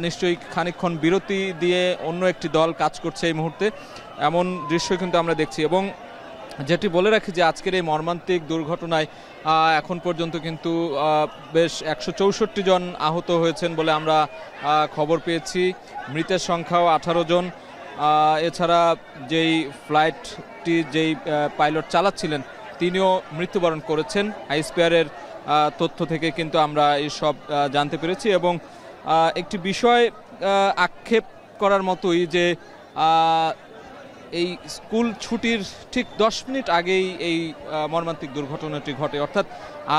Speaker 4: নিশ্চয়ই খানিকক্ষণ বিরতি দিয়ে অন্য একটি দল কাজ করছে এই মুহূর্তে, এমন দৃশ্য কিন্তু আমরা দেখছি। এবং যেটি বলে রাখি যে আজকের এই মর্মান্তিক দুর্ঘটনায় এখন পর্যন্ত কিন্তু বেশ 164 জন আহত হয়েছেন বলে আমরা খবর পেয়েছি। মৃতের সংখ্যাও 18 জন। এছাড়া যেই ফ্লাইটটি যেই পাইলট চালাচ্ছিলেন তিনিও মৃত্যুবরণ করেছেন। আইস্পেয়ারের তথ্য থেকে কিন্তু আমরা এই সব জানতে পেরেছি। এবং একটি বিষয় আক্ষেপ করার মতোই যে এই স্কুল ছুটির ঠিক 10 মিনিট আগেই এই মর্মান্তিক দুর্ঘটনাটি ঘটে, অর্থাৎ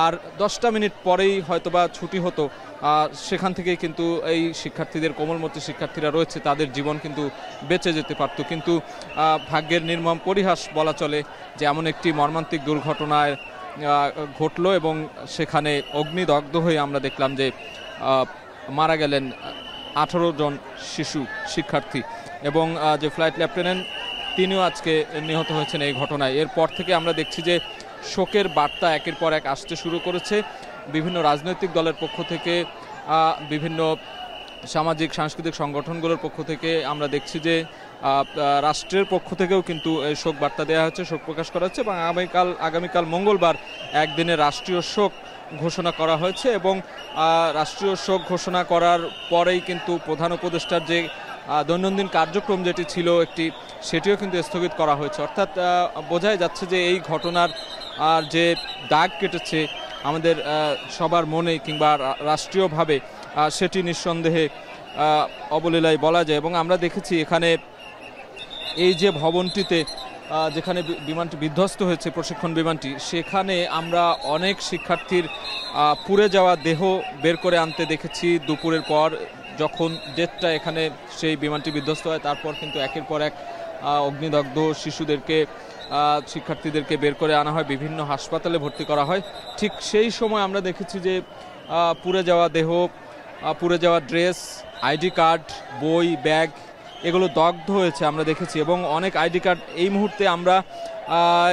Speaker 4: আর 10টা মিনিট পরেই হয়তোবা ছুটি হতো, সেখান থেকেই কিন্তু এই শিক্ষার্থীদের, কোমলমতি শিক্ষার্থীরা রয়েছে, তাদের জীবন কিন্তু বেঁচে যেতে পারত। কিন্তু ভাগ্যের নির্মম পরিহাস বলা চলে যে এমন একটি মর্মান্তিক দুর্ঘটনায় ঘটলো এবং সেখানে অগ্নিদগ্ধ হয়ে আমরা দেখলাম যে মারা গেলেন 18 জন শিশু শিক্ষার্থী এবং যে ফ্লাইট লেফটেন্যান্ট তিনিও আজকে নিহত হয়েছেন এই ঘটনায়। এরপর থেকে আমরা দেখছি যে শোকের বার্তা একের পর এক আসতে শুরু করেছে বিভিন্ন রাজনৈতিক দলের পক্ষ থেকে, বিভিন্ন সামাজিক সাংস্কৃতিক সংগঠনগুলোর পক্ষ থেকে। আমরা দেখছি যে রাষ্ট্রের পক্ষ থেকেও কিন্তু এই শোক বার্তা দেওয়া হচ্ছে, শোক প্রকাশ করা হচ্ছে এবং আগামীকাল মঙ্গলবার একদিনের রাষ্ট্রীয় শোক ঘোষণা করা হয়েছে। এবং রাষ্ট্রীয় শোক ঘোষণা করার পরেই কিন্তু প্রধান উপদেষ্টার যে দৈনন্দিন কার্যক্রম যেটি ছিল সেটিও কিন্তু স্থগিত করা হয়েছে। অর্থাৎ বোঝাই যাচ্ছে যে এই ঘটনার যে দাগ কেটেছে আমাদের সবার মনে কিংবা রাষ্ট্রীয়ভাবে, সেটি নিঃসন্দেহে অবলীলায় বলা যায়। এবং আমরা দেখেছি এখানে এই যে ভবনটিতে যেখানে বিমানটি বিধ্বস্ত হয়েছে, প্রশিক্ষণ বিমানটি, সেখানে আমরা অনেক শিক্ষার্থীর পুড়ে যাওয়া দেহ বের করে আনতে দেখেছি দুপুরের পর। যখন 1:30 এখানে সেই বিমানটি বিধ্বস্ত হয়, তারপর কিন্তু একের পর এক অগ্নিদগ্ধ শিক্ষার্থীদেরকে বের করে আনা হয়, বিভিন্ন হাসপাতালে ভর্তি করা হয়। ঠিক সেই সময় আমরা দেখেছি যে পুড়ে যাওয়া দেহ, পুড়ে যাওয়া ড্রেস, আইডি কার্ড, বই, ব্যাগ, এগুলো দগ্ধ হয়েছে আমরা দেখেছি। এবং অনেক আইডি কার্ড এই মুহূর্তে আমরা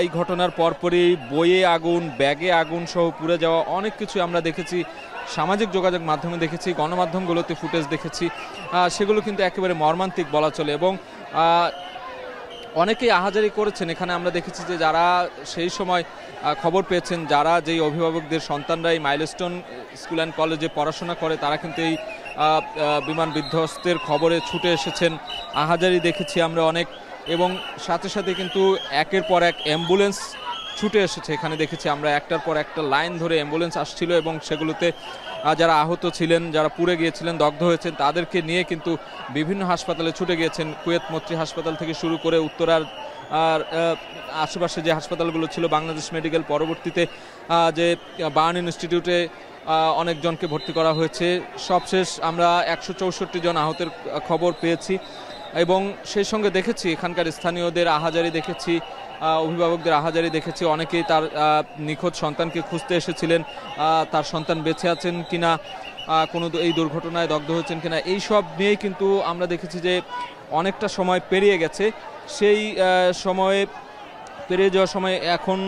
Speaker 4: এই ঘটনার পরপরই বইয়ে আগুন, ব্যাগে আগুন সহ পুড়ে যাওয়া অনেক কিছু আমরা দেখেছি, সামাজিক যোগাযোগ মাধ্যমে দেখেছি, গণমাধ্যমগুলোতে ফুটেজ দেখেছি। সেগুলো কিন্তু একেবারে মর্মান্তিক বলা চলে। এবং অনেকেই আহাজারি করেছেন এখানে। আমরা দেখেছি যে যারা সেই সময় খবর পেয়েছেন, যারা যেই অভিভাবকদের সন্তানরা এই মাইলস্টোন স্কুল অ্যান্ড কলেজে পড়াশোনা করে, তারা কিন্তু এই বিমান বিধ্বস্তের খবরে ছুটে এসেছেন। আহাজারি দেখেছি আমরা অনেক, এবং সাথে সাথে কিন্তু একের পর এক অ্যাম্বুলেন্স ছুটে এসেছে। এখানে দেখেছি আমরা একটার পর একটা লাইন ধরে অ্যাম্বুলেন্স আসছিল এবং সেগুলোতে যারা আহত ছিলেন, যারা পুড়ে গিয়েছিলেন, দগ্ধ হয়েছেন, তাদেরকে নিয়ে কিন্তু বিভিন্ন হাসপাতালে ছুটে গিয়েছেন। কুয়েত মৈত্রী হাসপাতাল থেকে শুরু করে উত্তরার আর আশেপাশে যে হাসপাতালগুলো ছিল, বাংলাদেশ মেডিকেল, পরবর্তীতে যে বার্ন ইনস্টিটিউটে অনেকজনকে ভর্তি করা হয়েছে। সবশেষ আমরা 164 জন আহতের খবর পেয়েছি এবং সেই সঙ্গে দেখেছি এখানকার স্থানীয়দের আহাজারি দেখেছি, অভিভাবকদের আহাজারি দেখেছি। অনেকেই তার নিখোঁজ সন্তানকে খুঁজতে এসেছিলেন, তার সন্তান বেঁচে আছেন কিনা, কোনো এই দুর্ঘটনায় দগ্ধ হয়েছেন কিনা, এই সব নিয়েই কিন্তু আমরা দেখেছি যে অনেকটা সময় পেরিয়ে গেছে। সেই সময়ে পেরিয়ে যাওয়ার সময় এখন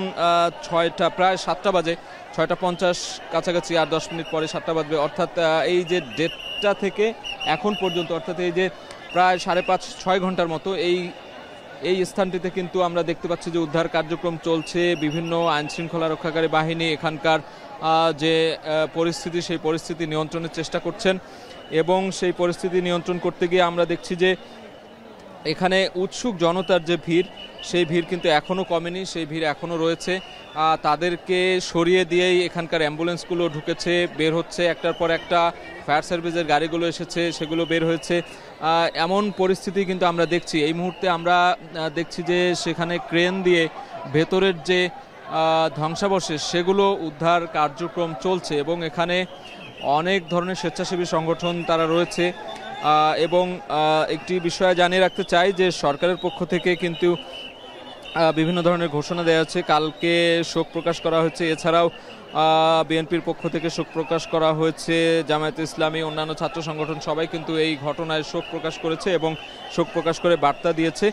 Speaker 4: প্রায় 7টা বাজে, 6টা 50 কাছাকাছি, আর 10 মিনিট পরে 7টা বাজবে। অর্থাৎ এই যে 1:30টা থেকে এখন পর্যন্ত, অর্থাৎ এই যে প্রায় 5.5-6 ঘন্টার মতো এই স্থানটিতে কিন্তু আমরা দেখতে পাচ্ছি যে উদ্ধার কার্যক্রম চলছে। বিভিন্ন আইনশৃঙ্খলা রক্ষাকারী বাহিনী এখানকার যে পরিস্থিতি, সেই পরিস্থিতি নিয়ন্ত্রণের চেষ্টা করছেন এবং সেই পরিস্থিতি নিয়ন্ত্রণ করতে গিয়ে আমরা দেখছি যে এখানে উৎসুক জনতার যে ভিড়, সেই ভিড় কিন্তু এখনও কমেনি, সেই ভিড় এখনও রয়েছে। তাদেরকে সরিয়ে দিয়েই এখানকার অ্যাম্বুলেন্সগুলো ঢুকেছে, বের হচ্ছে, একটার পর একটা ফায়ার সার্ভিসের গাড়িগুলো এসেছে, সেগুলো বের হয়েছে। এমন পরিস্থিতি কিন্তু আমরা দেখছি। এই মুহূর্তে আমরা দেখছি যে সেখানে ক্রেন দিয়ে ভেতরের যে ধ্বংসাবশেষ, সেগুলো উদ্ধার কার্যক্রম চলছে এবং এখানে অনেক ধরনের স্বেচ্ছাসেবী সংগঠন তারা রয়েছে। এবং একটি বিষয় জানিয়ে রাখতে চাই যে সরকারের পক্ষ থেকে কিন্তু বিভিন্ন ধরনের ঘোষণা দেওয়া হচ্ছে। কালকে শোক প্রকাশ করা হয়েছে, এছাড়াও বিএনপির পক্ষ থেকে শোক প্রকাশ করা হয়েছে, জামায়াতে ইসলামী, অন্যান্য ছাত্র সংগঠন সবাই কিন্তু এই ঘটনায় শোক প্রকাশ করেছে এবং শোক প্রকাশ করে বার্তা দিয়েছে।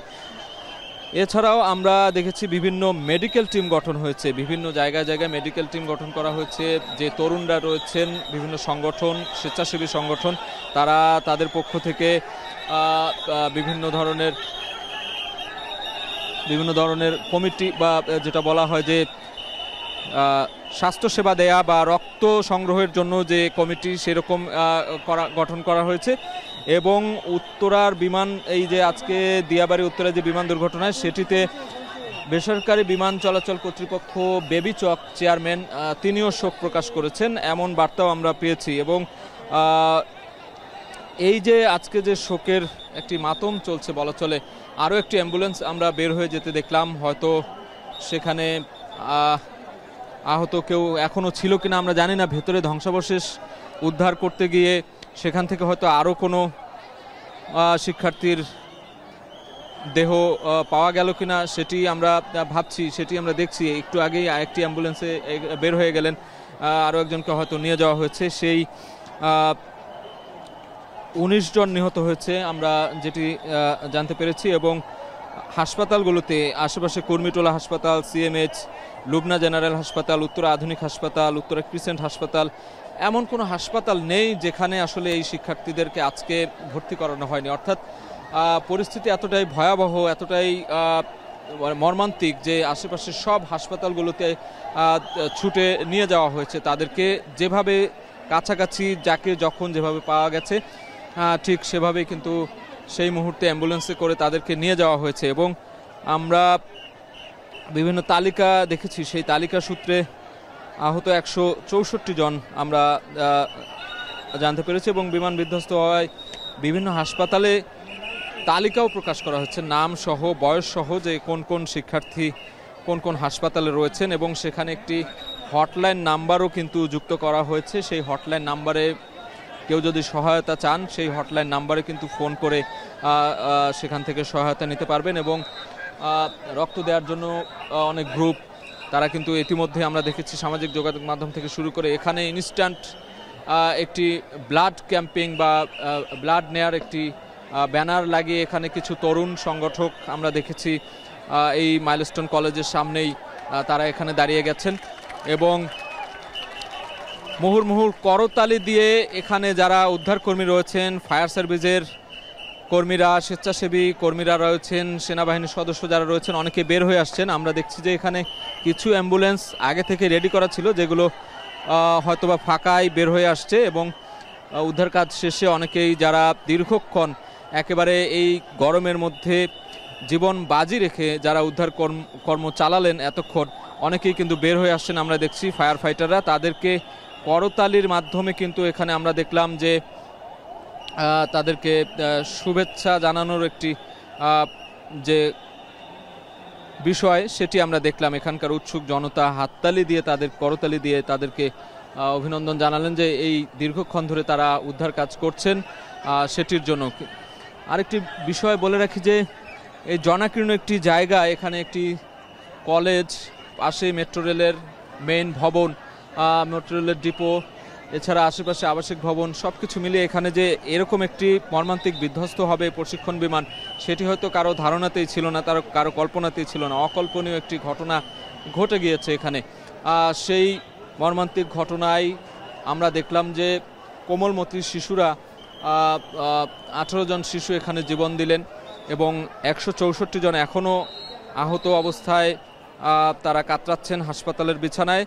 Speaker 4: এছাড়াও আমরা দেখেছি বিভিন্ন মেডিকেল টিম গঠন হয়েছে, বিভিন্ন জায়গায় জায়গায় মেডিকেল টিম গঠন করা হয়েছে। যে তরুণরা রয়েছেন, বিভিন্ন সংগঠন, স্বেচ্ছাসেবী সংগঠন, তারা তাদের পক্ষ থেকে বিভিন্ন ধরনের কমিটি বা যেটা বলা হয় যে স্বাস্থ্যসেবা দেয়া বা রক্ত সংগ্রহের জন্য যে কমিটি, সেরকম গঠন করা হয়েছে। এবং উত্তরার বিমান, এই যে আজকে দিয়াবাড়ি উত্তরা যে বিমান দুর্ঘটনায়, সেটিতে বেসরকারি বিমান চলাচল কর্তৃপক্ষ বেবি চক চেয়ারম্যান তিনিও শোক প্রকাশ করেছেন, এমন বার্তাও আমরা পেয়েছি। এবং এই যে আজকে যে শোকের একটি মাতম চলছে বলা চলে, আরও একটি অ্যাম্বুলেন্স আমরা বের হয়ে যেতে দেখলাম। হয়তো সেখানে আহত কেউ এখনও ছিল কিনা আমরা জানি না। ভেতরে ধ্বংসাবশেষ উদ্ধার করতে গিয়ে সেখান থেকে হয়তো আরও কোনো শিক্ষার্থীর দেহ পাওয়া গেল কিনা সেটি আমরা ভাবছি, সেটি আমরা দেখছি। একটু আগেই আরেকটি অ্যাম্বুলেন্সে বের হয়ে গেলেন, আরও একজনকে হয়তো নিয়ে যাওয়া হয়েছে। সেই 19 জন নিহত হয়েছে আমরা যেটি জানতে পেরেছি। এবং হাসপাতালগুলোতে আশেপাশে কর্মীটোলা হাসপাতাল, সিএমএইচ, লুবনা জেনারেল হাসপাতাল, উত্তরা আধুনিক হাসপাতাল, উত্তরা ক্রিসেন্ট হাসপাতাল, এমন কোনো হাসপাতাল নেই যেখানে আসলে এই শিক্ষার্থীদেরকে আজকে ভর্তি করানো হয়নি। অর্থাৎ পরিস্থিতি এতটাই ভয়াবহ, এতটাই মর্মান্তিক যে আশেপাশে সব হাসপাতালগুলোতে ছুটে নিয়ে যাওয়া হয়েছে তাদেরকে। যেভাবে কাছাকাছি যাকে যখন যেভাবে পাওয়া গেছে, ঠিক সেভাবেই কিন্তু সেই মুহূর্তে অ্যাম্বুলেন্সে করে তাদেরকে নিয়ে যাওয়া হয়েছে। এবং আমরা বিভিন্ন তালিকা দেখেছি, সেই তালিকা সূত্রে আহত 164 জন আমরা জানতে পেরেছি। এবং বিমান বিধ্বস্ত হওয়ায় বিভিন্ন হাসপাতালে তালিকাও প্রকাশ করা হচ্ছে, নাম সহ, বয়স সহ, যে কোন কোন শিক্ষার্থী কোন কোন হাসপাতালে রয়েছেন। এবং সেখানে একটি হটলাইন নাম্বারও কিন্তু যুক্ত করা হয়েছে। সেই হটলাইন নাম্বারে কেউ যদি সহায়তা চান, সেই হটলাইন নাম্বারে কিন্তু ফোন করে সেখান থেকে সহায়তা নিতে পারবেন। এবং রক্ত দেওয়ার জন্য অনেক গ্রুপ, তারা কিন্তু ইতিমধ্যে আমরা দেখেছি সামাজিক যোগাযোগ মাধ্যম থেকে শুরু করে এখানে ইনস্ট্যান্ট একটি ব্লাড ক্যাম্পিং বা ব্লাড নেয়ার একটি ব্যানার লাগিয়ে এখানে কিছু তরুণ সংগঠক আমরা দেখেছি এই মাইলস্টোন কলেজের সামনেই তারা এখানে দাঁড়িয়ে গেছেন। এবং মুহুর্মুহুর করতালি দিয়ে এখানে যারা উদ্ধারকর্মী রয়েছেন, ফায়ার সার্ভিসের কর্মীরা, স্বেচ্ছাসেবী কর্মীরা রয়েছেন, সেনাবাহিনীর সদস্য যারা রয়েছেন, অনেকে বের হয়ে আসছেন। আমরা দেখছি যে এখানে কিছু অ্যাম্বুলেন্স আগে থেকে রেডি করা ছিল, যেগুলো হয়তোবা ফাঁকায় বের হয়ে আসছে। এবং উদ্ধার কাজ শেষে অনেকেই যারা দীর্ঘক্ষণ একেবারে এই গরমের মধ্যে জীবন বাজি রেখে যারা উদ্ধার কর্ম চালালেন এতক্ষণ, অনেকেই কিন্তু বের হয়ে আসছেন। আমরা দেখছি ফায়ার ফাইটাররা তাদেরকে করতালির মাধ্যমে কিন্তু এখানে আমরা দেখলাম যে তাদেরকে শুভেচ্ছা জানানোর একটি যে বিষয় সেটি আমরা দেখলাম। এখানকার উৎসুক জনতা হাততালি দিয়ে তাদের করতালি দিয়ে তাদেরকে অভিনন্দন জানালেন যে এই দীর্ঘক্ষণ ধরে তারা উদ্ধার কাজ করছেন সেটির জন্য। আরেকটি বিষয় বলে রাখি যে এই জনাকীর্ণ একটি জায়গা, এখানে একটি কলেজ, পাশে মেট্রো রেলের মেইন ভবন, মেট্রো রেলের ডিপো, এছাড়া আশেপাশে আবাসিক ভবন, সব কিছু মিলিয়ে এখানে যে এরকম একটি মর্মান্তিক বিধ্বস্ত হবে প্রশিক্ষণ বিমান সেটি হয়তো কারো ধারণাতেই ছিল না, কারো কল্পনাতেই ছিল না। অকল্পনীয় একটি ঘটনা ঘটে গিয়েছে এখানে। সেই মর্মান্তিক ঘটনায় আমরা দেখলাম যে কোমলমতি শিশুরা 18 জন শিশু এখানে জীবন দিলেন এবং 164 জন এখনও আহত অবস্থায় তারা কাতরাচ্ছেন হাসপাতালের বিছানায়।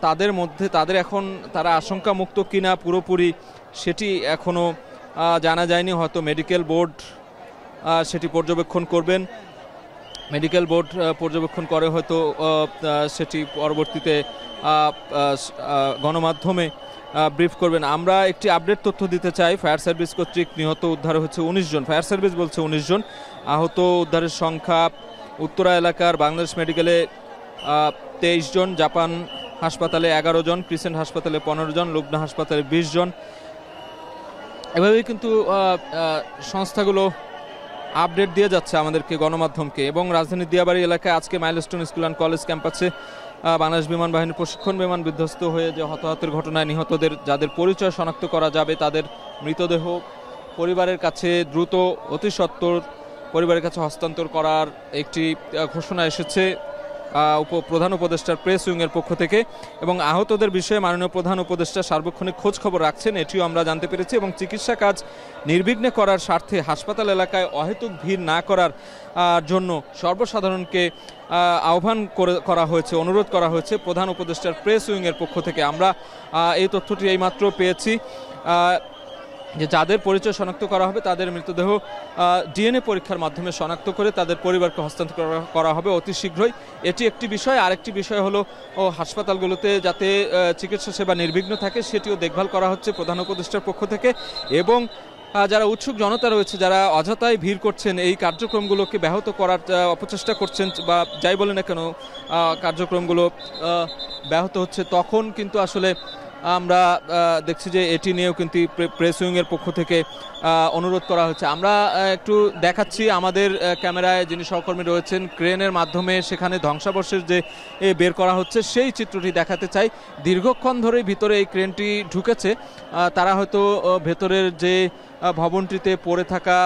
Speaker 4: তাদের মধ্যে তারা আশঙ্কা মুক্ত কিনা পুরোপুরি সেটি এখনও জানা যায়নি। হয়তো মেডিকেল বোর্ড সেটি পর্যবেক্ষণ করবেন, মেডিকেল বোর্ড পর্যবেক্ষণ করে হয়তো সেটি পরবর্তীতে গণমাধ্যমে ব্রিফ করবেন। আমরা একটি আপডেট তথ্য দিতে চাই। ফায়ার সার্ভিস কর্তৃক নিহত উদ্ধার হচ্ছে 19 জন, ফায়ার সার্ভিস বলছে 19 জন। আহত উদ্ধারের সংখ্যা উত্তরা এলাকার বাংলাদেশ মেডিকেলে 23 জন, জাপান হাসপাতালে 11 জন, ক্রিসেন্ট হাসপাতালে 15 জন, লুবনা হাসপাতালে 20 জন। এভাবেই কিন্তু সংস্থাগুলো আপডেট দিয়ে যাচ্ছে আমাদেরকে, গণমাধ্যমকে। এবং রাজধানীর দিয়াবাড়ি এলাকায় আজকে মাইলস্টোন স্কুল অ্যান্ড কলেজ ক্যাম্পাসে বাংলাদেশ বিমান বাহিনীর প্রশিক্ষণ বিমান বিধ্বস্ত হয়ে যে হতাহতের ঘটনায় নিহতদের যাদের পরিচয় শনাক্ত করা যাবে তাদের মৃতদেহ পরিবারের কাছে দ্রুত অতি সত্বর পরিবারের কাছে হস্তান্তর করার একটি ঘোষণা এসেছে প্রধান উপদেষ্টার প্রেস উইংয়ের পক্ষ থেকে। এবং আহতদের বিষয়ে মাননীয় প্রধান উপদেষ্টা সার্বক্ষণিক খোঁজ খবর রাখছেন, এটিও আমরা জানতে পেরেছি। এবং চিকিৎসা কাজ নির্বিঘ্নে করার স্বার্থে হাসপাতাল এলাকায় অহেতুক ভিড় না করার জন্য সর্বসাধারণকে আহ্বান করা হয়েছে, অনুরোধ করা হয়েছে প্রধান উপদেষ্টার প্রেস উইংয়ের পক্ষ থেকে। আমরা এই তথ্যটি এইমাত্র পেয়েছি যে যাদের পরিচয় শনাক্ত করা হবে তাদের মৃতদেহ ডিএনএ পরীক্ষার মাধ্যমে শনাক্ত করে তাদের পরিবারকে হস্তান্তর করা হবে অতি শীঘ্রই। এটি একটি বিষয়। আরেকটি বিষয় হলো হাসপাতালগুলোতে যাতে চিকিৎসা সেবা নির্বিঘ্ন থাকে সেটিও দেখভাল করা হচ্ছে প্রধান উপদেষ্টার পক্ষ থেকে। এবং যারা উৎসুক জনতা রয়েছে, যারা অযথায় ভিড় করছেন, এই কার্যক্রমগুলোকে ব্যাহত করার অপচেষ্টা করছেন বা যাই বলে না কেন কার্যক্রমগুলো ব্যাহত হচ্ছে, তখন কিন্তু আসলে আমরা দেখছি যে এটি নিয়েও কিন্তু প্রেস উইংয়ের পক্ষ থেকে অনুরোধ করা হচ্ছে। আমরা একটু দেখাচ্ছি আমাদের ক্যামেরায় যিনি সহকর্মী রয়েছেন, ক্রেনের মাধ্যমে সেখানে ধ্বংসাবশেষ যে বের করা হচ্ছে সেই চিত্রটি দেখাতে চাই। দীর্ঘক্ষণ ধরে ভিতরে এই ক্রেনটি ঢুকেছে, তারা হয়তো ভেতরের যে ভবনটিতে পড়ে থাকা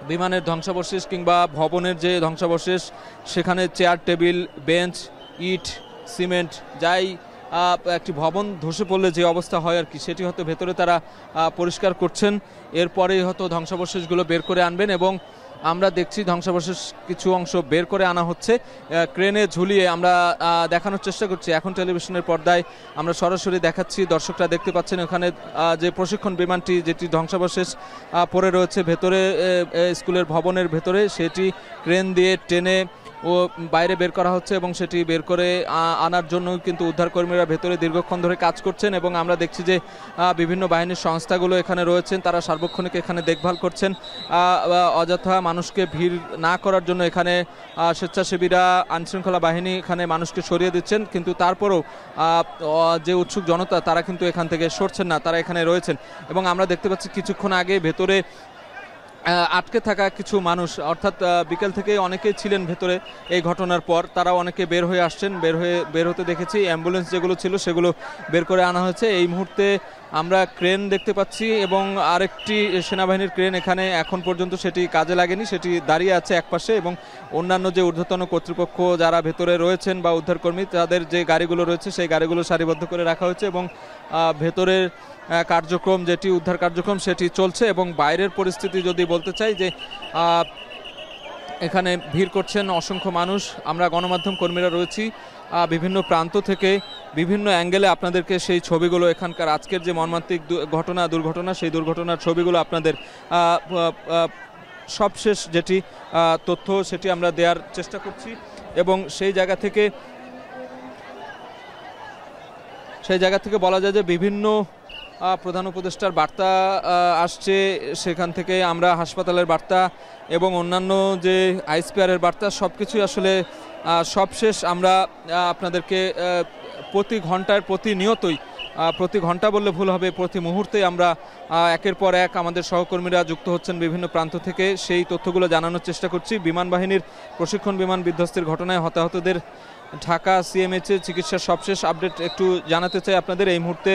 Speaker 4: বিমানের ধ্বংসাবশেষ কিংবা ভবনের যে ধ্বংসাবশেষ সেখানে চেয়ার টেবিল বেঞ্চ ইট সিমেন্ট যাই একটি ভবন ধসে পড়লে যে অবস্থা হয় আর কি, সেটি হয়তো ভেতরে তারা পরিষ্কার করছেন। এরপরে হয়তো ধ্বংসাবশেষগুলো বের করে আনবেন এবং আমরা দেখছি ধ্বংসাবশেষ কিছু অংশ বের করে আনা হচ্ছে ক্রেনে ঝুলিয়ে। আমরা দেখানোর চেষ্টা করছি এখন টেলিভিশনের পর্দায়, আমরা সরাসরি দেখাচ্ছি, দর্শকরা দেখতে পাচ্ছেন ওখানে যে প্রশিক্ষণ বিমানটি যেটি ধ্বংসাবশেষ পড়ে রয়েছে ভেতরে স্কুলের ভবনের ভেতরে, সেটি ক্রেন দিয়ে টেনে ও বাইরে বের করা হচ্ছে এবং সেটি বের করে আনার জন্য কিন্তু উদ্ধারকর্মীরা ভেতরে দীর্ঘক্ষণ ধরে কাজ করছেন। এবং আমরা দেখছি যে বিভিন্ন বাহিনীর সংস্থাগুলো এখানে রয়েছেন, তারা সার্বক্ষণিক এখানে দেখভাল করছেন। অযথা মানুষকে ভিড় না করার জন্য এখানে স্বেচ্ছাসেবীরা আইনশৃঙ্খলা বাহিনী এখানে মানুষকে সরিয়ে দিচ্ছেন, কিন্তু তারপরেও যে উৎসুক জনতা তারা কিন্তু এখান থেকে সরছেন না, তারা এখানে রয়েছেন। এবং আমরা দেখতে পাচ্ছি কিছুক্ষণ আগে ভেতরে আটকে থাকা কিছু মানুষ, অর্থাৎ বিকেল থেকে অনেকেই ছিলেন ভেতরে এই ঘটনার পর, তারা অনেকে বের হয়ে আসছেন, বের হতে দেখেছি। অ্যাম্বুলেন্স যেগুলো ছিল সেগুলো বের করে আনা হয়েছে। এই মুহূর্তে আমরা ক্রেন দেখতে পাচ্ছি এবং আরেকটি সেনাবাহিনীর ক্রেন এখানে এখন পর্যন্ত সেটি কাজে লাগেনি, সেটি দাঁড়িয়ে আছে একপাশে। এবং অন্যান্য যে ঊর্ধ্বতন কর্তৃপক্ষ যারা ভেতরে রয়েছেন বা উদ্ধারকর্মী, তাদের যে গাড়িগুলো রয়েছে সেই গাড়িগুলো সারিবদ্ধ করে রাখা হয়েছে এবং ভেতরের কার্যক্রম যেটি উদ্ধার কার্যক্রম সেটি চলছে। এবং বাইরের পরিস্থিতি যদি বলতে চাই যে এখানে ভিড় করছেন অসংখ্য মানুষ। আমরা গণমাধ্যম কর্মীরা রয়েছি বিভিন্ন প্রান্ত থেকে, বিভিন্ন অ্যাঙ্গেলে আপনাদেরকে সেই ছবিগুলো, এখানকার আজকের যে মর্মান্তিক দুর্ঘটনা সেই দুর্ঘটনার ছবিগুলো আপনাদের সবশেষ যেটি তথ্য সেটি আমরা দেওয়ার চেষ্টা করছি। এবং সেই জায়গা থেকে সেই জায়গা থেকে বলা যায় যে বিভিন্ন প্রধান উপদেষ্টার বার্তা আসছে, সেখান থেকে আমরা হাসপাতালের বার্তা এবং অন্যান্য যে আইসপিআরের বার্তা সব কিছুই আসলে সবশেষ আমরা আপনাদেরকে প্রতি ঘন্টায় প্রতিনিয়তই, প্রতি ঘন্টা বললে ভুল হবে, প্রতি মুহূর্তেই আমরা একের পর এক আমাদের সহকর্মীরা যুক্ত হচ্ছেন বিভিন্ন প্রান্ত থেকে, সেই তথ্যগুলো জানানোর চেষ্টা করছি। বিমান বাহিনীর প্রশিক্ষণ বিমান বিধ্বস্তের ঘটনায় হতাহতদের ঢাকা সিএমএইচে চিকিৎসার সবশেষ আপডেট একটু জানাতে চাই আপনাদের। এই মুহূর্তে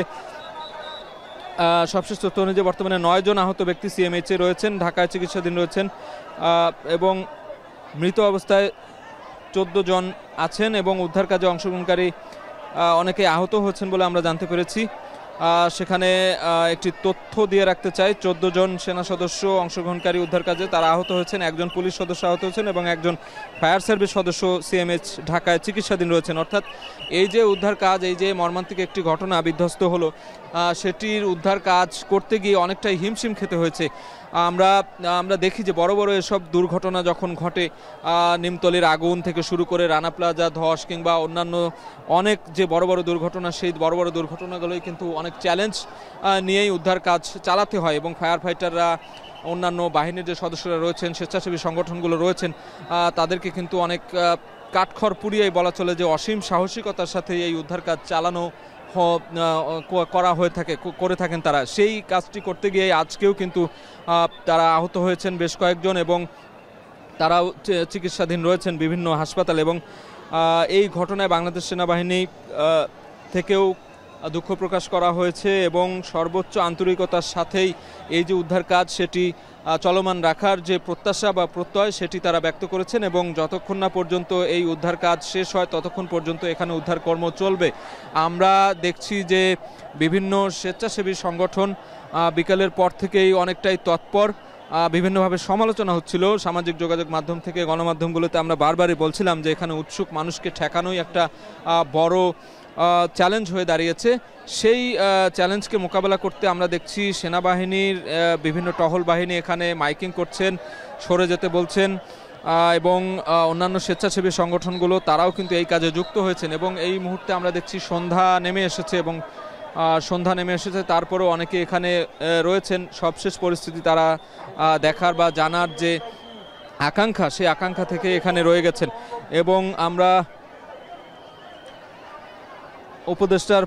Speaker 4: সবশেষ তথ্য অনুযায়ী বর্তমানে 9 জন আহত ব্যক্তি সিএমএইচে রয়েছেন, ঢাকায় চিকিৎসাধীন রয়েছেন এবং মৃত অবস্থায় 14 জন আছেন এবং উদ্ধার কাজে অংশগ্রহণকারী অনেকে আহত হচ্ছেন বলে আমরা জানতে পেরেছি। সেখানে একটি তথ্য দিয়ে রাখতে চাই, 14 জন সেনা সদস্য অংশগ্রহণকারী উদ্ধার কাজে তারা আহত হয়েছেন, একজন পুলিশ সদস্য আহত হয়েছেন এবং একজন ফায়ার সার্ভিস সদস্য সিএমএইচ ঢাকায় চিকিৎসাধীন রয়েছেন। অর্থাৎ এই যে উদ্ধার কাজ, এই যে মর্মান্তিক একটি ঘটনা বিধ্বস্ত হলো, সেটির উদ্ধার কাজ করতে গিয়ে অনেকটাই হিমশিম খেতে হয়েছে। আমরা দেখি যে বড় বড় এসব দুর্ঘটনা যখন ঘটে, নিমতলির আগুন থেকে শুরু করে রানা প্লাজা ধস কিংবা অন্যান্য অনেক যে বড় বড় দুর্ঘটনা, সেই বড় বড় দুর্ঘটনাগুলোই কিন্তু অনেক চ্যালেঞ্জ নিয়েই উদ্ধার কাজ চালাতে হয় এবং ফায়ার ফাইটাররা, অন্যান্য বাহিনীর যে সদস্যরা রয়েছেন, স্বেচ্ছাসেবী সংগঠনগুলো রয়েছেন, তাদেরকে কিন্তু অনেক কাঠখড় পুড়িয়েই বলা চলে যে অসীম সাহসিকতার সাথে এই উদ্ধার কাজ চালানো করা করে থাকেন তারা। সেই কাজটি করতে গিয়ে আজকেও কিন্তু তারা আহত হয়েছেন বেশ কয়েকজন এবং তারাও চিকিৎসাধীন রয়েছেন বিভিন্ন হাসপাতালে এবং এই ঘটনায় বাংলাদেশ সেনাবাহিনী থেকেও দুঃখ প্রকাশ করা হয়েছে এবং সর্বোচ্চ আন্তরিকতার সাথেই এই যে উদ্ধার কাজ সেটি চলমান রাখার যে প্রত্যাশা বা প্রত্যয় সেটি তারা ব্যক্ত করেছেন এবং যতক্ষণ না পর্যন্ত এই উদ্ধার কাজ শেষ হয় ততক্ষণ পর্যন্ত এখানে উদ্ধার কর্ম চলবে। আমরা দেখছি যে বিভিন্ন স্বেচ্ছাসেবী সংগঠন বিকালের পর থেকেই অনেকটাই তৎপর, বিভিন্নভাবে সমালোচনা হচ্ছিল সামাজিক যোগাযোগ মাধ্যম থেকে, গণমাধ্যমগুলোতে আমরা বারবারই বলছিলাম যে এখানে উৎসুক মানুষকে ঠেকানোই একটা বড় চ্যালেঞ্জ হয়ে দাঁড়িয়েছে। সেই চ্যালেঞ্জকে মোকাবেলা করতে আমরা দেখছি সেনাবাহিনীর বিভিন্ন টহল বাহিনী এখানে মাইকিং করছেন, সরে যেতে বলছেন এবং অন্যান্য স্বেচ্ছাসেবী সংগঠনগুলো তারাও কিন্তু এই কাজে যুক্ত হয়েছেন এবং এই মুহূর্তে আমরা দেখছি সন্ধ্যা নেমে এসেছে তারপরেও অনেকে এখানে রয়েছেন। সবশেষ পরিস্থিতি তারা দেখার বা জানার যে আকাঙ্ক্ষা, সেই আকাঙ্ক্ষা থেকে এখানে রয়ে গেছেন এবং আমরা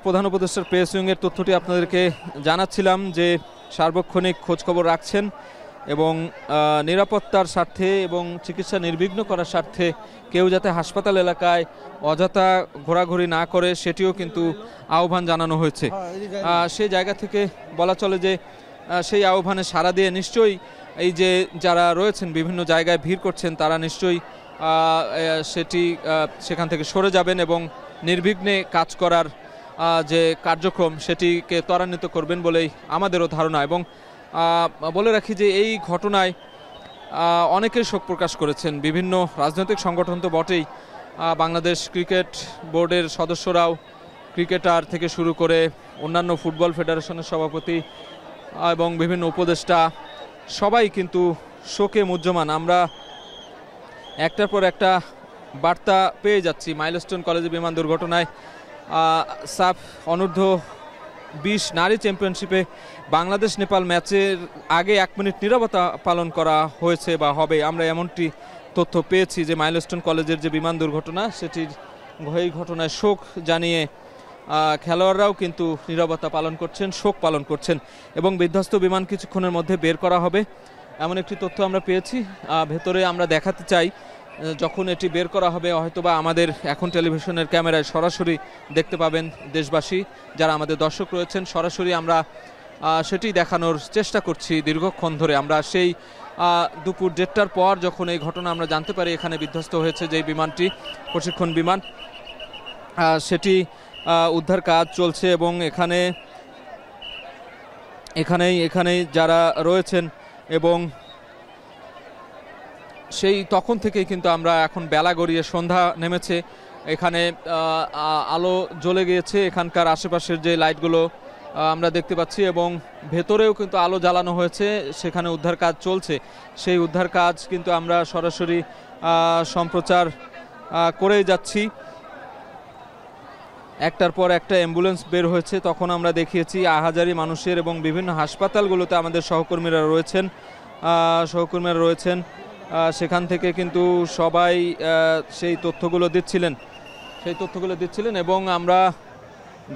Speaker 4: প্রধান উপদেষ্টার প্রেস উইংয়ের তথ্যটি আপনাদেরকে জানাচ্ছিলাম যে সার্বক্ষণিক খোঁজখবর রাখছেন এবং নিরাপত্তার স্বার্থে এবং চিকিৎসা নির্বিঘ্ন করার স্বার্থে কেউ যাতে হাসপাতাল এলাকায় অযথা ঘোরাঘুরি না করে সেটিও কিন্তু আহ্বান জানানো হয়েছে। সেই জায়গা থেকে বলা চলে যে সেই আহ্বানে সাড়া দিয়ে নিশ্চয়ই এই যে যারা রয়েছেন বিভিন্ন জায়গায় ভিড় করছেন তারা নিশ্চয়ই সেখান থেকে সরে যাবেন এবং নির্বিঘ্নে কাজ করার যে কার্যক্রম সেটিকে ত্বরান্বিত করবেন বলেই আমাদেরও ধারণা। এবং বলে রাখি যে এই ঘটনায় অনেকেই শোক প্রকাশ করেছেন, বিভিন্ন রাজনৈতিক সংগঠন তো বটেই, বাংলাদেশ ক্রিকেট বোর্ডের সদস্যরাও, ক্রিকেটার থেকে শুরু করে অন্যান্য ফুটবল ফেডারেশনের সভাপতি এবং বিভিন্ন উপদেষ্টা সবাই কিন্তু শোকে মুহ্যমান। আমরা একটার পর একটা বার্তা পেয়ে যাচ্ছি। মাইলস্টোন কলেজে বিমান দুর্ঘটনায় সাফ অনূর্ধ্ব 20 নারী চ্যাম্পিয়নশিপে বাংলাদেশ নেপাল ম্যাচের আগে 1 মিনিট নীরবতা পালন করা হয়েছে বা হবে, আমরা এমনটি তথ্য পেয়েছি যে মাইলস্টোন কলেজের যে বিমান দুর্ঘটনা সেটির এই ঘটনায় শোক জানিয়ে খেলোয়াড়রাও কিন্তু নীরবতা পালন করছেন, শোক পালন করছেন এবং বিধ্বস্ত বিমান কিছুক্ষণের মধ্যে বের করা হবে এমন একটি তথ্য আমরা পেয়েছি। ভেতরে আমরা দেখাতে চাই, যখন এটি বের করা হবে হয়তোবা আমাদের এখন টেলিভিশনের ক্যামেরায় সরাসরি দেখতে পাবেন দেশবাসী, যারা আমাদের দর্শক রয়েছেন, সরাসরি আমরা সেটি দেখানোর চেষ্টা করছি দীর্ঘক্ষণ ধরে। আমরা সেই দুপুর 1:30টার পর যখন এই ঘটনা আমরা জানতে পারি এখানে বিধ্বস্ত হয়েছে যে বিমানটি, প্রশিক্ষণ বিমান, সেটি উদ্ধার কাজ চলছে এবং এখানেই যারা রয়েছেন এবং সেই তখন থেকেই কিন্তু আমরা এখন বেলা গড়িয়ে সন্ধ্যা নেমেছে, এখানে আলো জ্বলে গিয়েছে, এখানকার আশেপাশের যে লাইটগুলো আমরা দেখতে পাচ্ছি এবং ভেতরেও কিন্তু আলো জ্বালানো হয়েছে, সেখানে উদ্ধার কাজ চলছে। সেই উদ্ধার কাজ কিন্তু আমরা সরাসরি সম্প্রচার করেই যাচ্ছি। একটার পর একটা অ্যাম্বুলেন্স বের হয়েছে, তখন আমরা দেখিয়েছি আহাজারি মানুষের এবং বিভিন্ন হাসপাতালগুলোতে আমাদের সহকর্মীরা রয়েছেন সেখান থেকে কিন্তু সবাই সেই তথ্যগুলো দিচ্ছিলেন এবং আমরা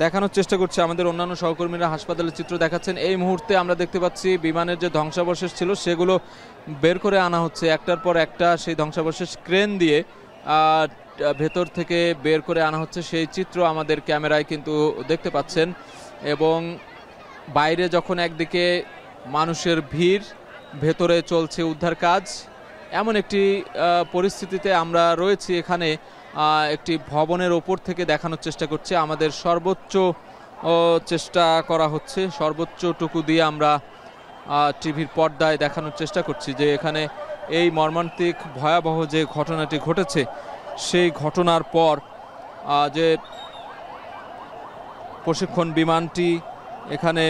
Speaker 4: দেখানোর চেষ্টা করছি, আমাদের অন্যান্য সহকর্মীরা হাসপাতালের চিত্র দেখাচ্ছেন। এই মুহূর্তে আমরা দেখতে পাচ্ছি বিমানের যে ধ্বংসাবশেষ ছিল সেগুলো বের করে আনা হচ্ছে, একটার পর একটা সেই ধ্বংসাবশেষ ক্রেন দিয়ে ভেতর থেকে বের করে আনা হচ্ছে, সেই চিত্র আমাদের ক্যামেরায় কিন্তু দেখতে পাচ্ছেন। এবং বাইরে যখন একদিকে মানুষের ভিড়, ভেতরে চলছে উদ্ধার কাজ, এমন একটি পরিস্থিতিতে আমরা রয়েছি। এখানে একটি ভবনের ওপর থেকে দেখানোর চেষ্টা করছে, আমাদের সর্বোচ্চ চেষ্টা করা হচ্ছে, সর্বোচ্চটুকু দিয়ে আমরা টিভির পর্দায় দেখানোর চেষ্টা করছি যে এখানে এই মর্মান্তিক ভয়াবহ যে ঘটনাটি ঘটেছে সেই ঘটনার পর যে প্রশিক্ষণ বিমানটি এখানে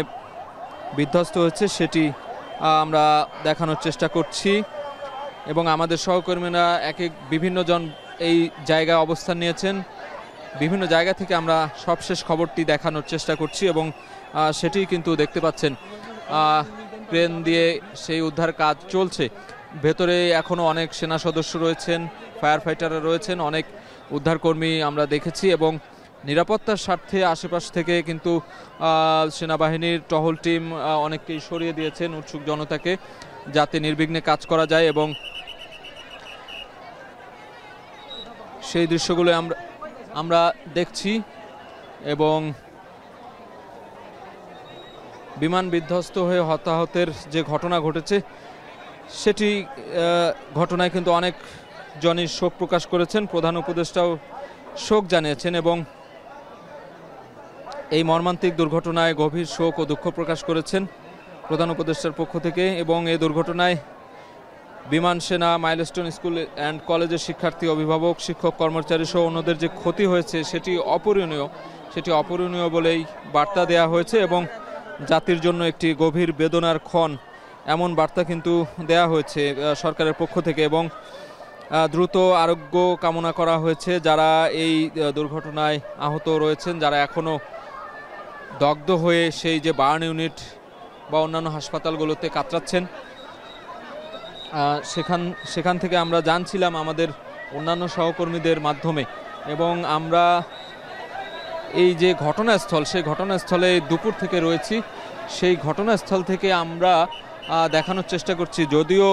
Speaker 4: বিধ্বস্ত হয়েছে সেটি আমরা দেখানোর চেষ্টা করছি। এবং আমাদের সহকর্মীরা বিভিন্ন জন এই জায়গায় অবস্থান নিয়েছেন, বিভিন্ন জায়গা থেকে আমরা সবশেষ খবরটি দেখানোর চেষ্টা করছি এবং সেটি কিন্তু দেখতে পাচ্ছেন ক্রেন দিয়ে সেই উদ্ধার কাজ চলছে। ভেতরে এখনও অনেক সেনা সদস্য রয়েছেন, ফায়ার ফাইটাররা রয়েছেন, অনেক উদ্ধারকর্মী আমরা দেখেছি এবং নিরাপত্তার স্বার্থে আশেপাশ থেকে কিন্তু সেনাবাহিনীর টহল টিম অনেককেই সরিয়ে দিয়েছেন উৎসুক জনতাকে, যাতে নির্বিঘ্নে কাজ করা যায়। এবং সেই দৃশ্যগুলো আমরা দেখছি এবং বিমান বিধ্বস্ত হয়ে হতাহতের যে ঘটনা ঘটেছে সেটি ঘটনায় কিন্তু অনেক জনই শোক প্রকাশ করেছেন, প্রধান উপদেষ্টাও শোক জানিয়েছেন এবং এই মর্মান্তিক দুর্ঘটনায় গভীর শোক ও দুঃখ প্রকাশ করেছেন প্রধান উপদেষ্টার পক্ষ থেকে। এবং এই দুর্ঘটনায় বিমান সেনা, মাইলস্টোন স্কুল অ্যান্ড কলেজের শিক্ষার্থী, অভিভাবক, শিক্ষক, কর্মচারী সহ অন্যদের যে ক্ষতি হয়েছে সেটি অপূরণীয় বলেই বার্তা দেয়া হয়েছে এবং জাতির জন্য একটি গভীর বেদনার ক্ষণ, এমন বার্তা কিন্তু দেয়া হয়েছে সরকারের পক্ষ থেকে। এবং দ্রুত আরোগ্য কামনা করা হয়েছে যারা এই দুর্ঘটনায় আহত রয়েছেন, যারা এখনও দগ্ধ হয়ে সেই যে বার্ন ইউনিট বা অন্যান্য হাসপাতালগুলোতে কাতরাচ্ছেন। সেখান থেকে আমরা জানছিলাম আমাদের অন্যান্য সহকর্মীদের মাধ্যমে এবং আমরা এই যে ঘটনাস্থল, সেই ঘটনাস্থলে দুপুর থেকে রয়েছি, সেই ঘটনাস্থল থেকে আমরা দেখানোর চেষ্টা করছি। যদিও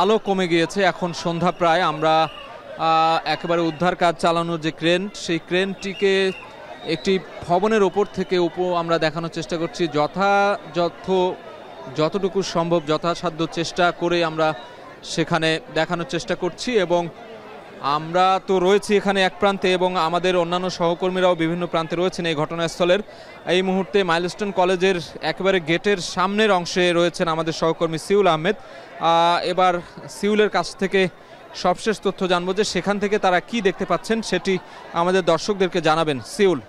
Speaker 4: আলো কমে গিয়েছে, এখন সন্ধ্যা প্রায়, আমরা একেবারে উদ্ধার কাজ চালানোর যে ক্রেন, সেই ক্রেনটিকে একটি ভবনের ওপর থেকে আমরা দেখানোর চেষ্টা করছি। যতটুকু সম্ভব যথাসাধ্য চেষ্টা করে আমরা সেখানে দেখানোর চেষ্টা করছি এবং আমরা তো রয়েছি এখানে এক প্রান্তে এবং আমাদের অন্যান্য সহকর্মীরাও বিভিন্ন প্রান্তে রয়েছেন এই ঘটনাস্থলের। এই মুহূর্তে মাইলস্টোন কলেজের একেবারে গেটের সামনের অংশে রয়েছেন আমাদের সহকর্মী সিউল আহমেদ। এবার সিউলের কাছ থেকে সবশেষ তথ্য জানবো যে সেখান থেকে তারা কি দেখতে পাচ্ছেন সেটি আমাদের দর্শকদেরকে জানাবেন। সিউল।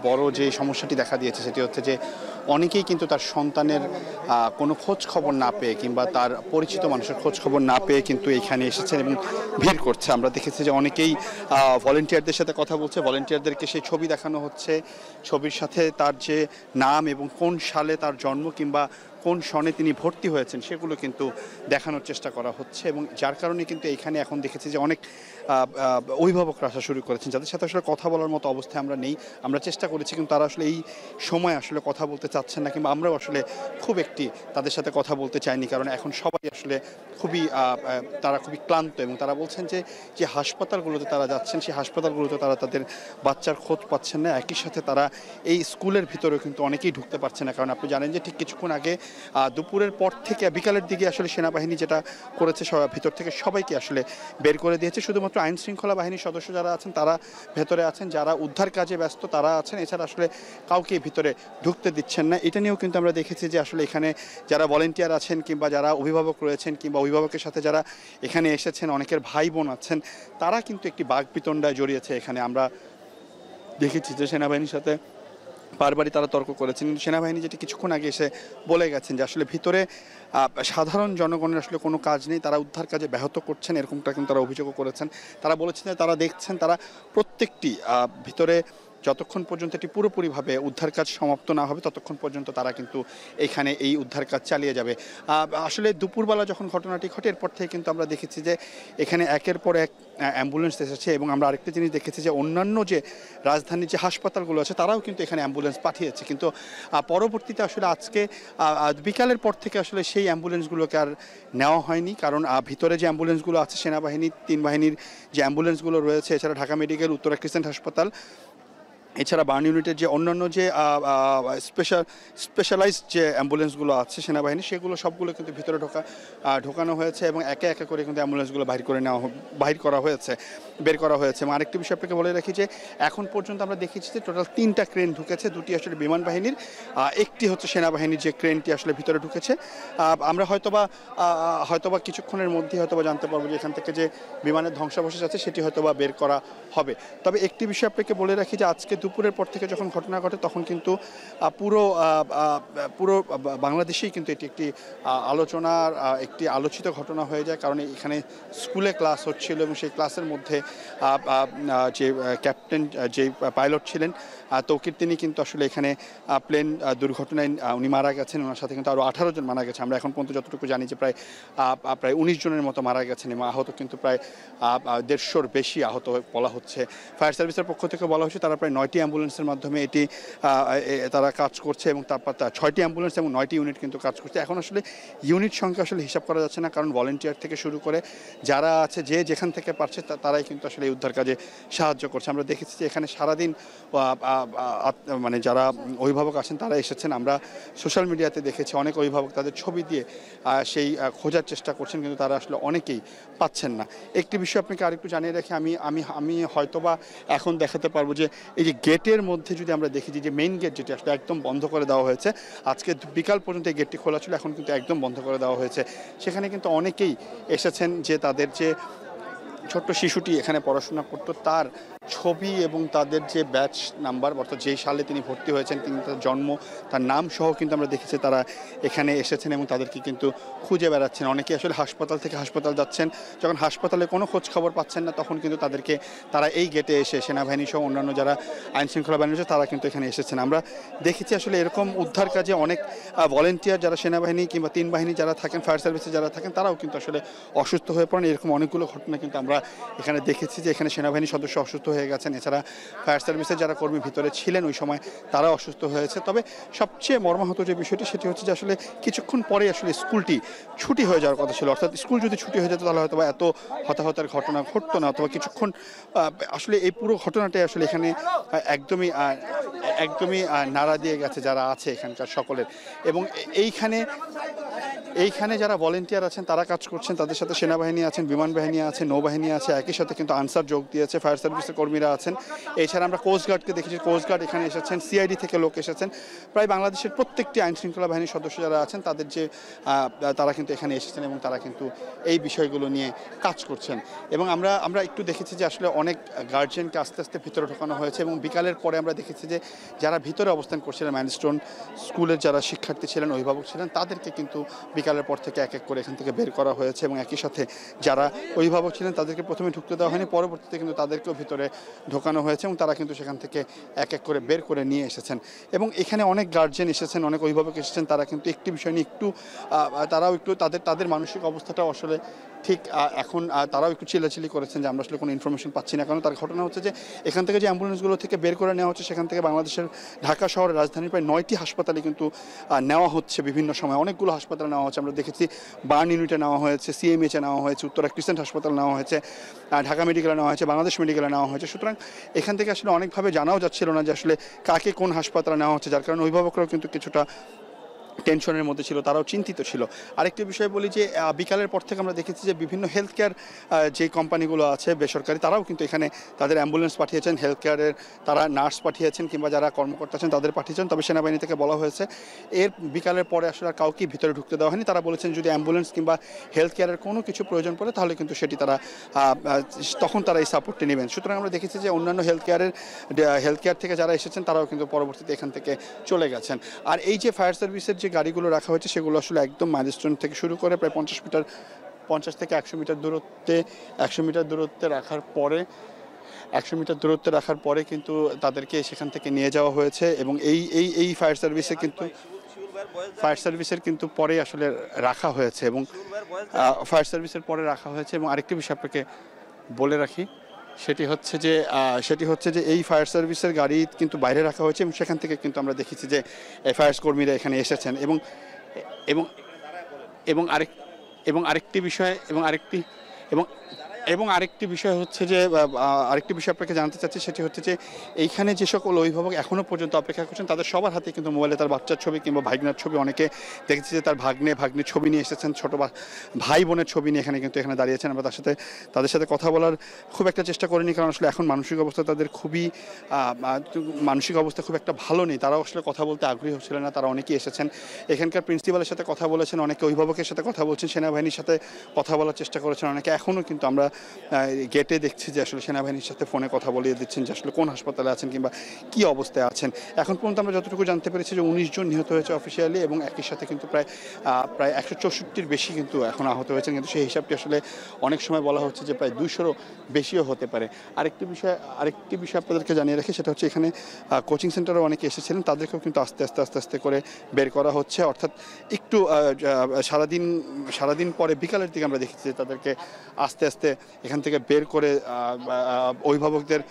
Speaker 5: বড় যে সমস্যাটি দেখা দিয়েছে সেটি হচ্ছে যে অনেকেই কিন্তু তার সন্তানের কোনো খোঁজ খবর না পেয়ে কিংবা তার পরিচিত মানুষের খোঁজ খবর না পেয়ে কিন্তু এখানে এসেছেন এবং ভিড় করছে। আমরা দেখেছি যে অনেকেই ভলেন্টিয়ারদের সাথে কথা বলছে, ভলেন্টিয়ারদেরকে সেই ছবি দেখানো হচ্ছে, ছবির সাথে তার যে নাম এবং কোন সালে তার জন্ম কিংবা কোন সনে তিনি ভর্তি হয়েছেন সেগুলো কিন্তু দেখানোর চেষ্টা করা হচ্ছে এবং যার কারণে কিন্তু এখানে এখন দেখেছি যে অনেক অভিভাবকরা আসা শুরু করেছেন, যাদের সাথে আসলে কথা বলার মতো অবস্থায় আমরা নেই। আমরা চেষ্টা করেছি কিন্তু তারা আসলে এই সময় আসলে কথা বলতে চাচ্ছেন না কিংবা আমরাও আসলে খুব একটি তাদের সাথে কথা বলতে চাইনি, কারণ এখন সবাই আসলে তারা খুবই ক্লান্ত এবং তারা বলছেন যে হাসপাতালগুলোতে তারা যাচ্ছেন সেই হাসপাতালগুলোতে তারা তাদের বাচ্চার খোঁজ পাচ্ছেন না। একই সাথে তারা এই স্কুলের ভিতরেও কিন্তু অনেকেই ঢুকতে পারছে না, কারণ আপনি জানেন যে ঠিক কিছুক্ষণ আগে দুপুরের পর থেকে বিকালের দিকে আসলে সেনাবাহিনী যেটা করেছে ভিতর থেকে সবাইকে আসলে বের করে দিয়েছে। শুধুমাত্র আইন শৃঙ্খলা বাহিনীর সদস্য যারা আছেন তারা ভেতরে আছেন, যারা উদ্ধার কাজে ব্যস্ত তারা আছেন, এছাড়া আসলে কাউকে ভিতরে ঢুকতে দিচ্ছেন না। এটা নিয়েও কিন্তু আমরা দেখেছি যে আসলে এখানে যারা ভলেন্টিয়ার আছেন কিংবা যারা অভিভাবক রয়েছেন কিংবা অভিভাবকের সাথে যারা এখানে এসেছেন, অনেকের ভাই বোন আছেন, তারা কিন্তু একটি বাকবিতণ্ডায় জড়িয়েছে। এখানে আমরা দেখেছি যে সেনাবাহিনীর সাথে বারবারই তারা তর্ক করেছেন, কিন্তু সেনাবাহিনী যেটি কিছুক্ষণ আগে এসে বলে গেছেন যে আসলে ভিতরে সাধারণ জনগণের আসলে কোনো কাজ নেই, তারা উদ্ধার কাজে ব্যাহত করছেন, এরকমটা কিন্তু তারা অভিযোগও করেছেন। তারা বলেছেন যে তারা দেখছেন, তারা প্রত্যেকটি ভিতরে যতক্ষণ পর্যন্ত এটি পুরোপুরিভাবে উদ্ধার কাজ সমাপ্ত না হবে ততক্ষণ পর্যন্ত তারা কিন্তু এখানে এই উদ্ধার কাজ চালিয়ে যাবে। আসলে দুপুরবেলা যখন ঘটনাটি ঘটে এরপর থেকে কিন্তু আমরা দেখেছি যে এখানে একের পর এক অ্যাম্বুলেন্স এসেছে, এবং আমরা আরেকটি জিনিস দেখেছি যে অন্যান্য যে রাজধানীর যে হাসপাতালগুলো আছে তারাও কিন্তু এখানে অ্যাম্বুলেন্স পাঠিয়েছে, কিন্তু পরবর্তীতে আসলে আজকে বিকালের পর থেকে আসলে সেই অ্যাম্বুলেন্সগুলোকে আর নেওয়া হয়নি, কারণ ভিতরে যে অ্যাম্বুলেন্সগুলো আছে সেনাবাহিনী 3 বাহিনীর যে অ্যাম্বুলেন্সগুলো রয়েছে, এছাড়া ঢাকা মেডিকেল, উত্তরা ক্রিসেন্ট হাসপাতাল, এছাড়া বার্ন ইউনিটের যে অন্যান্য যে স্পেশালাইজড যে অ্যাম্বুলেন্সগুলো আছে সেনাবাহিনী, সেগুলো সবগুলো কিন্তু ভিতরে ঢোকানো হয়েছে এবং একে একে করে কিন্তু অ্যাম্বুলেন্সগুলো বের করা হয়েছে। এবং আরেকটি বিষয় আপনাকে বলে রাখি যে এখন পর্যন্ত আমরা দেখেছি যে টোটাল 3টা ক্রেন ঢুকেছে, 2টি আসলে বিমান বাহিনীর, একটি হচ্ছে সেনাবাহিনীর যে ক্রেনটি আসলে ভিতরে ঢুকেছে। আমরা হয়তোবা কিছুক্ষণের মধ্যে হয়তোবা জানতে পারবো যে এখান থেকে যে বিমানের ধ্বংসাবশেষ আছে সেটি হয়তোবা বের করা হবে। তবে একটি বিষয় আপনাকে বলে রাখি যে আজকে দুপুরের পর থেকে যখন ঘটনা ঘটে তখন কিন্তু পুরো বাংলাদেশেই কিন্তু এটি একটি আলোচনার একটি আলোচিত ঘটনা হয়ে যায়, কারণ এখানে স্কুলে ক্লাস হচ্ছিল এবং সেই ক্লাসের মধ্যে যে ক্যাপ্টেন যে পাইলট ছিলেন তৌকির, তিনি কিন্তু আসলে এখানে প্লেন দুর্ঘটনায় উনি মারা গেছেন, ওনার সাথে কিন্তু আরও 18 জন মারা গেছে। আমরা এখন পর্যন্ত যতটুকু জানি যে প্রায় 19 জনের মতো মারা গেছেন এবং আহত কিন্তু প্রায় 150-র বেশি আহত বলা হচ্ছে। ফায়ার সার্ভিসের পক্ষ থেকে বলা হচ্ছে তারা প্রায় 9টি অ্যাম্বুলেন্সের মাধ্যমে তারা কাজ করছে এবং তারপর 6টি অ্যাম্বুলেন্স এবং 9টি ইউনিট কিন্তু কাজ করছে। এখন আসলে ইউনিট সংখ্যা আসলে হিসাব করা যাচ্ছে না, কারণ ভলেন্টিয়ার থেকে শুরু করে যারা আছে যে যেখান থেকে পারছে তারাই কিন্তু আসলে এই উদ্ধার কাজে সাহায্য করছে। আমরা দেখেছি যে এখানে সারাদিন মানে যারা অভিভাবক আছেন তারা এসেছেন, আমরা সোশ্যাল মিডিয়াতে দেখেছি অনেক অভিভাবক তাদের ছবি দিয়ে সেই খোঁজার চেষ্টা করছেন, কিন্তু তারা আসলে অনেকেই পাচ্ছেন না। একটি বিষয় আপনাকে আরেকটু জানিয়ে রাখি, আমি হয়তোবা এখন দেখাতে পারবো যে এই যে গেটের মধ্যে যদি আমরা দেখি যে মেইন গেট যেটি আসলে একদম বন্ধ করে দেওয়া হয়েছে, আজকে বিকাল পর্যন্ত এই গেটটি খোলা ছিল, এখন কিন্তু একদম বন্ধ করে দেওয়া হয়েছে। সেখানে কিন্তু অনেকেই এসেছেন যে তাদের যে ছোট্ট শিশুটি এখানে পড়াশোনা করতো তার ছবি এবং তাদের যে ব্যাচ নাম্বার অর্থাৎ যেই সালে তিনি ভর্তি হয়েছেন, তিনি তার জন্ম, তার নাম সহ কিন্তু আমরা দেখেছি তারা এখানে এসেছেন এবং তাদেরকে কিন্তু খুঁজে বেড়াচ্ছেন। অনেকেই আসলে হাসপাতাল থেকে হাসপাতাল যাচ্ছেন, যখন হাসপাতালে কোনো খোঁজ খবর পাচ্ছেন না তখন কিন্তু তারা এই গেটে এসে সেনাবাহিনী সহ অন্যান্য যারা আইনশৃঙ্খলা বাহিনী তারা কিন্তু এখানে এসেছেন। আমরা দেখেছি আসলে এরকম উদ্ধার কাজে অনেক ভলেন্টিয়ার যারা সেনাবাহিনী কিংবা 3 বাহিনী যারা থাকেন, ফায়ার সার্ভিসে যারা থাকেন, তারাও কিন্তু আসলে অসুস্থ হয়ে পড়েন। এরকম অনেকগুলো ঘটনা কিন্তু আমরা এখানে দেখেছি যে এখানে সেনাবাহিনীর সদস্য অসুস্থ হয়ে গেছেন, এছাড়া ফায়ার সার্ভিসের যারা কর্মী ভিতরে ছিলেন ওই সময় তারা অসুস্থ হয়েছে। তবে সবচেয়ে মর্মাহত যে বিষয়টি সেটি হচ্ছে যে আসলে কিছুক্ষণ পরে আসলে স্কুলটি ছুটি হয়ে যাওয়ার কথা ছিল, অর্থাৎ স্কুল যদি ছুটি হয়ে যেত তাহলে হয়তো এত হতাহতের ঘটনা ঘটতো না, অথবা কিছুক্ষণ আসলে এই পুরো ঘটনাটাই আসলে এখানে একদমই নাড়া দিয়ে গেছে যারা আছে এখানকার সকলের। এবং এইখানে যারা ভলেন্টিয়ার আছেন তারা কাজ করছেন, তাদের সাথে সেনাবাহিনী আছেন, বিমান বাহিনী আছে, নৌবাহিনী আছে, একই সাথে কিন্তু আনসার যোগ দিয়েছে, ফায়ার সার্ভিসের কর্মীরা আছেন। এছাড়া আমরা কোস্টগার্ডকে দেখেছি, কোস্টগার্ড এখানে এসেছেন, সিআইডি থেকে লোক এসেছেন, প্রায় বাংলাদেশের প্রত্যেকটি আইনশৃঙ্খলা বাহিনীর সদস্য যারা আছেন তারা কিন্তু এখানে এসেছেন এবং তারা কিন্তু এই বিষয়গুলো নিয়ে কাজ করছেন। এবং আমরা একটু দেখেছি যে আসলে অনেক গার্জিয়ানকে আস্তে আস্তে ভিতরে ঢোকানো হয়েছে এবং বিকালের পরে আমরা দেখেছি যে যারা ভিতরে অবস্থান করছিলেন, মাইলস্টোন স্কুলের যারা শিক্ষার্থী ছিলেন, অভিভাবক ছিলেন, তাদেরকে কিন্তু বিকালের পর থেকে এক এক করে এখান থেকে বের করা হয়েছে এবং একই সাথে যারা অভিভাবক ছিলেন তাদেরকে প্রথমে ঢুকতে দেওয়া হয়নি, পরবর্তীতে কিন্তু তাদেরকেও ভিতরে ঢোকানো হয়েছে এবং তারা কিন্তু সেখান থেকে এক এক করে বের করে নিয়ে এসেছেন। এবং এখানে অনেক গার্জিয়ান এসেছেন, অনেক অভিভাবক এসেছেন, তারা কিন্তু একটি বিষয় নিয়ে তারাও একটু তাদের মানসিক অবস্থাটাও আসলে ঠিক এখন তারাও একটু চিল্লাচিল্লি করেছেন যে আমরা আসলে কোনো ইনফরমেশন পাচ্ছি না, কারণ তার ঘটনা হচ্ছে যে এখান থেকে যে অ্যাম্বুলেন্সগুলো থেকে বের করে নেওয়া হচ্ছে সেখান থেকে বাংলাদেশের ঢাকা শহরের রাজধানীর প্রায় 9টি হাসপাতালে কিন্তু নেওয়া হচ্ছে, বিভিন্ন সময় অনেকগুলো হাসপাতালে নেওয়া হচ্ছে। আমরা দেখেছি বার্ন ইউনিটে নেওয়া হয়েছে, সিএমএইচে নেওয়া হয়েছে, উত্তরা ক্রিসেন্ট হাসপাতাল নেওয়া হয়েছে, ঢাকা মেডিকেলে নেওয়া হয়েছে, বাংলাদেশ মেডিকেলে নেওয়া হয়েছে। সুতরাং এখান থেকে আসলে অনেকভাবে জানাও যাচ্ছিল না যে আসলে কাকে কোন হাসপাতালে নেওয়া হচ্ছে, যার কারণে অভিভাবকরাও কিন্তু কিছুটা টেনশনের মধ্যে ছিল, তারাও চিন্তিত ছিল। আরেকটি বিষয় বলি যে বিকালের পর থেকে আমরা দেখেছি যে বিভিন্ন হেলথ কেয়ার যে কোম্পানিগুলো আছে বেসরকারি, তারাও কিন্তু এখানে তাদের অ্যাম্বুলেন্স পাঠিয়েছেন, হেলথ কেয়ারের তারা নার্স পাঠিয়েছেন কিংবা যারা কর্মকর্তা আছেন তাদের পাঠিয়েছেন। তবে সেনাবাহিনী থেকে বলা হয়েছে এর বিকালের পরে আসলে আর কাউকে ভিতরে ঢুকতে দেওয়া হয়নি। তারা বলেছেন যদি অ্যাম্বুলেন্স কিংবা হেলথ কেয়ারের কোনো কিছু প্রয়োজন পড়ে তাহলে কিন্তু সেটি তারা তখন তারা এই সাপোর্টটি নেবেন। সুতরাং আমরা দেখেছি যে অন্যান্য হেলথ কেয়ার থেকে যারা এসেছেন তারাও কিন্তু পরবর্তীতে এখান থেকে চলে গেছেন। আর এই যে ফায়ার সার্ভিসের যে গাড়িগুলো রাখা হয়েছে সেগুলো আসলে একদম মাইলস্টোন থেকে শুরু করে প্রায় 50 থেকে 100 মিটার দূরত্বে রাখার পরে 100 মিটার দূরত্বে রাখার পরে কিন্তু তাদেরকে সেখান থেকে নিয়ে যাওয়া হয়েছে। এবং এই ফায়ার সার্ভিসের কিন্তু পরে আসলে রাখা হয়েছে এবং ফায়ার সার্ভিসের পরে রাখা হয়েছে। এবং আরেকটি বিষয় আপনাকে বলে রাখি, সেটি হচ্ছে যে এই ফায়ার সার্ভিসের গাড়ি কিন্তু বাইরে রাখা হয়েছে এবং সেখান থেকে কিন্তু আমরা দেখেছি যে ফায়ার কর্মীরা এখানে এসেছেন। আরেকটি বিষয় হচ্ছে যে আরেকটি বিষয় আপনাকে জানতে চাচ্ছি, সেটি হচ্ছে যে এইখানে যে সকল অভিভাবক এখনও পর্যন্ত অপেক্ষা করছেন তাদের সবার হাতে কিন্তু মোবাইলে তার বাচ্চার ছবি কিংবা ভাগনার ছবি, অনেকে দেখেছি যে তার ভাগ্নির ছবি নিয়ে এসেছেন, ছোটো ভাই বোনের ছবি নিয়ে এখানে দাঁড়িয়েছেন। আমরা তাদের সাথে কথা বলার খুব একটা চেষ্টা করিনি, কারণ আসলে এখন মানসিক অবস্থা তাদের খুব একটা ভালো নেই। তারাও আসলে কথা বলতে আগ্রহী হচ্ছিলেন না। তারা অনেকেই এসেছেন, এখানকার প্রিন্সিপালের সাথে কথা বলেছেন, অনেকে অভিভাবকের সাথে কথা বলছেন, সেনাবাহিনীর সাথে কথা বলার চেষ্টা করেছেন অনেকে। এখনও কিন্তু আমরা গেটে দেখছি যে আসলে সেনাবাহিনীর সাথে ফোনে কথা বলিয়ে দিচ্ছেন যে আসলে কোন হাসপাতালে আছেন কিংবা কী অবস্থায় আছেন। এখন পর্যন্ত আমরা যতটুকু জানতে পেরেছি যে 19 জন নিহত হয়েছে অফিসিয়ালি এবং একই সাথে কিন্তু প্রায় 164-র বেশি কিন্তু এখন আহত হয়েছেন। কিন্তু সেই হিসাবটি আসলে অনেক সময় বলা হচ্ছে যে প্রায় 200-রও বেশিও হতে পারে। আরেকটি বিষয় আপনাদেরকে জানিয়ে রাখি, সেটা হচ্ছে এখানে কোচিং সেন্টারে অনেকে এসেছিলেন, তাদেরকেও কিন্তু আস্তে আস্তে করে বের করা হচ্ছে। অর্থাৎ একটু সারাদিন পরে বিকালের দিকে আমরা দেখেছি যে তাদেরকে আস্তে আস্তে এখান থেকে বের করে অভিভাবকদের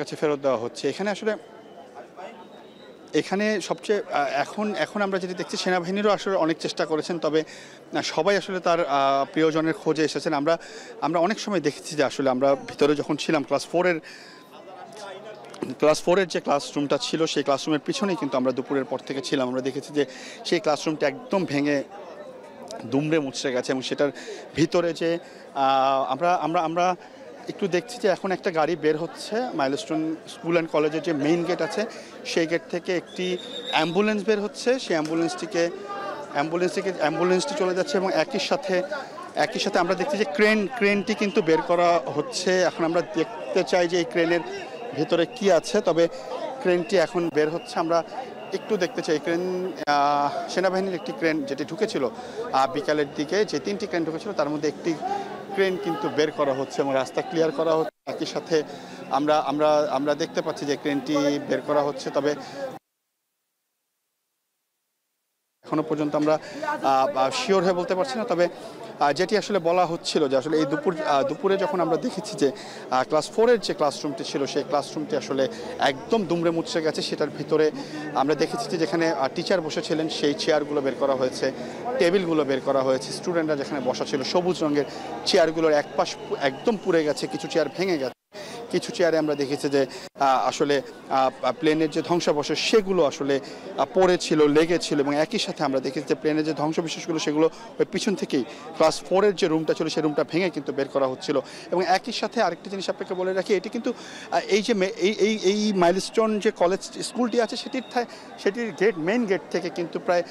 Speaker 5: কাছে ফেরত দেওয়া হচ্ছে। এখানে সবচেয়ে এখন আমরা যেটি দেখছি, সেনাবাহিনীরও আসলে অনেক চেষ্টা করেছেন, তবে সবাই আসলে তার প্রিয়জনের খোঁজে এসেছেন। আমরা অনেক সময় দেখেছি যে আসলে আমরা ভিতরে যখন ছিলাম ক্লাস 4-এর যে ক্লাসরুমটা ছিল সেই ক্লাসরুমের পিছনেই কিন্তু আমরা দুপুরের পর থেকে ছিলাম। আমরা দেখেছি যে সেই ক্লাসরুমটা একদম ভেঙে দুমড়ে মুচড়ে গেছে এবং সেটার ভিতরে যে আমরা একটু দেখছি যে এখন একটা গাড়ি বের হচ্ছে মাইলস্টোন স্কুল অ্যান্ড কলেজের যে মেইন গেট আছে সেই গেট থেকে একটি অ্যাম্বুলেন্স বের হচ্ছে। সেই অ্যাম্বুলেন্সটি চলে যাচ্ছে এবং একই সাথে আমরা দেখছি যে ক্রেনটি কিন্তু বের করা হচ্ছে। এখন আমরা দেখতে চাই যে এই ক্রেনের ভিতরে কি আছে, তবে ক্রেনটি এখন বের হচ্ছে। আমরা একটু দেখতে চাই ক্রেন, সেনাবাহিনীর একটি ক্রেন যেটি ঢুকেছিল বিকালের দিকে, যে 3টি ক্রেন ঢুকেছিল তার মধ্যে একটি ক্রেন কিন্তু বের করা হচ্ছে এবং রাস্তা ক্লিয়ার করা হচ্ছে। একই সাথে আমরা দেখতে পাচ্ছি যে ক্রেনটি বের করা হচ্ছে, তবে এখনো পর্যন্ত আমরা শিওর হয়ে বলতে পারছি না। তবে যেটি আসলে বলা হচ্ছিল যে আসলে এই দুপুরে যখন আমরা দেখেছি যে ক্লাস 4-এর যে ক্লাসরুমটি ছিল সেই ক্লাসরুমটি আসলে একদম দুমড়ে মুচড়ে গেছে। সেটার ভিতরে আমরা দেখেছি যে যেখানে টিচার বসেছিলেন সেই চেয়ারগুলো বের করা হয়েছে, টেবিলগুলো বের করা হয়েছে, স্টুডেন্টরা যেখানে বসা ছিল সবুজ রঙের চেয়ারগুলোর এক পাশ একদম পুড়ে গেছে, কিছু চেয়ার ভেঙে গেছে, কিছু চেয়ারে আমরা দেখেছি যে আসলে প্লেনের যে ধ্বংসাবশেষ সেগুলো আসলে পড়েছিল, লেগেছিল। এবং একই সাথে আমরা দেখেছি যে প্লেনের যে ধ্বংসাবশেষগুলো সেগুলো ওই পিছন থেকেই ক্লাস 4-এর যে রুমটা ছিল সেই রুমটা ভেঙে কিন্তু বের করা হচ্ছিল। এবং একই সাথে আরেকটি জিনিস আপনাকে বলে রাখি, এটি কিন্তু এই মাইলস্টোন যে কলেজ স্কুলটি আছে সেটির মেইন গেট থেকে কিন্তু প্রায়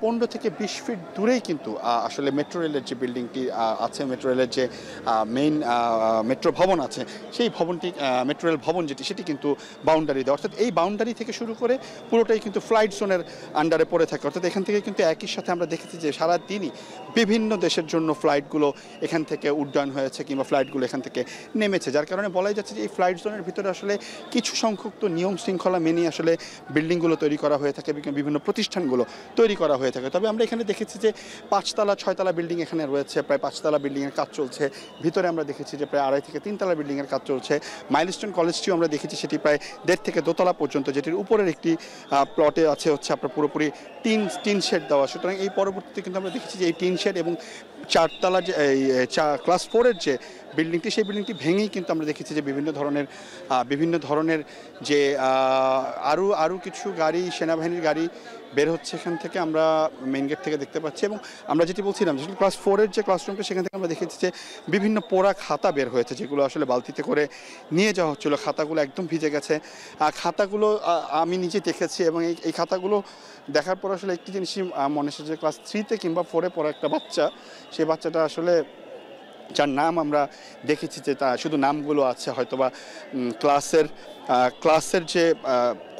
Speaker 5: 15 থেকে 20 ফিট দূরেই কিন্তু আসলে মেট্রো রেলের যে বিল্ডিংটি আছে, মেট্রো রেলের যে মেইন মেট্রো ভবন আছে, সেই ভবনটি মেট্রো রেল ভবন সেটি কিন্তু বাউন্ডারি দেওয়া। অর্থাৎ এই বাউন্ডারি থেকে শুরু করে পুরোটাই কিন্তু ফ্লাইট জোনের আন্ডারে পড়ে থাকে। অর্থাৎ এখান থেকে কিন্তু একই সাথে আমরা দেখেছি যে সারাদিনই বিভিন্ন দেশের জন্য ফ্লাইটগুলো এখান থেকে উড্ডয়ন হয়েছে কিংবা ফ্লাইটগুলো এখান থেকে নেমেছে, যার কারণে বলাই যাচ্ছে যে এই ফ্লাইট জোনের ভিতরে আসলে কিছু সংখ্যক তো নিয়ম শৃঙ্খলা মেনে আসলে বিল্ডিংগুলো তৈরি করা হয়ে থাকে, বিভিন্ন প্রতিষ্ঠানগুলো তৈরি করা হয়ে থাকে। তবে আমরা এখানে দেখেছি যে 5তলা 6তলা বিল্ডিং এখানে রয়েছে, প্রায় 5তলা বিল্ডিংয়ের কাজ চলছে। ভিতরে আমরা দেখেছি যে প্রায় 2.5 থেকে 3তলা বিল্ডিংয়ের কাজ চলছে। মাইলস্টোন কলেজটিও আমরা দেখেছি সেটি প্রায় 1.5 থেকে 2তলা পর্যন্ত, যেটির উপরের একটি প্লটে আছে হচ্ছে আপনার পুরোপুরি টিন শেড দেওয়া। সুতরাং এই পরবর্তীতে কিন্তু আমরা দেখেছি যে এই টিন শেড এবং চারতলা যে এই ক্লাস 4-এর যে বিল্ডিংটি, সেই বিল্ডিংটি ভেঙেই কিন্তু আমরা দেখেছি যে বিভিন্ন ধরনের যে আরও কিছু গাড়ি, সেনাবাহিনীর গাড়ি বের হচ্ছে এখান থেকে, আমরা মেইন গেট থেকে দেখতে পাচ্ছি। এবং আমরা যেটি বলছিলাম যে ক্লাস 4-এর যে ক্লাসরুমটা, সেখান থেকে আমরা দেখেছি যে বিভিন্ন পোড়া খাতা বের হয়েছে, যেগুলো আসলে বালতিতে করে নিয়ে যাওয়া হচ্ছিলো। খাতাগুলো একদম ভিজে গেছে। খাতাগুলো আমি নিজে দেখেছি, এবং এই খাতাগুলো দেখার পর আসলে একটি জিনিসই মনে এসেছে যে ক্লাস 3-তে কিংবা 4-এ পড়া একটা বাচ্চা, সেই বাচ্চাটা আসলে যার নাম আমরা দেখেছি যে তা শুধু নামগুলো আছে, হয়তোবা ক্লাসের যে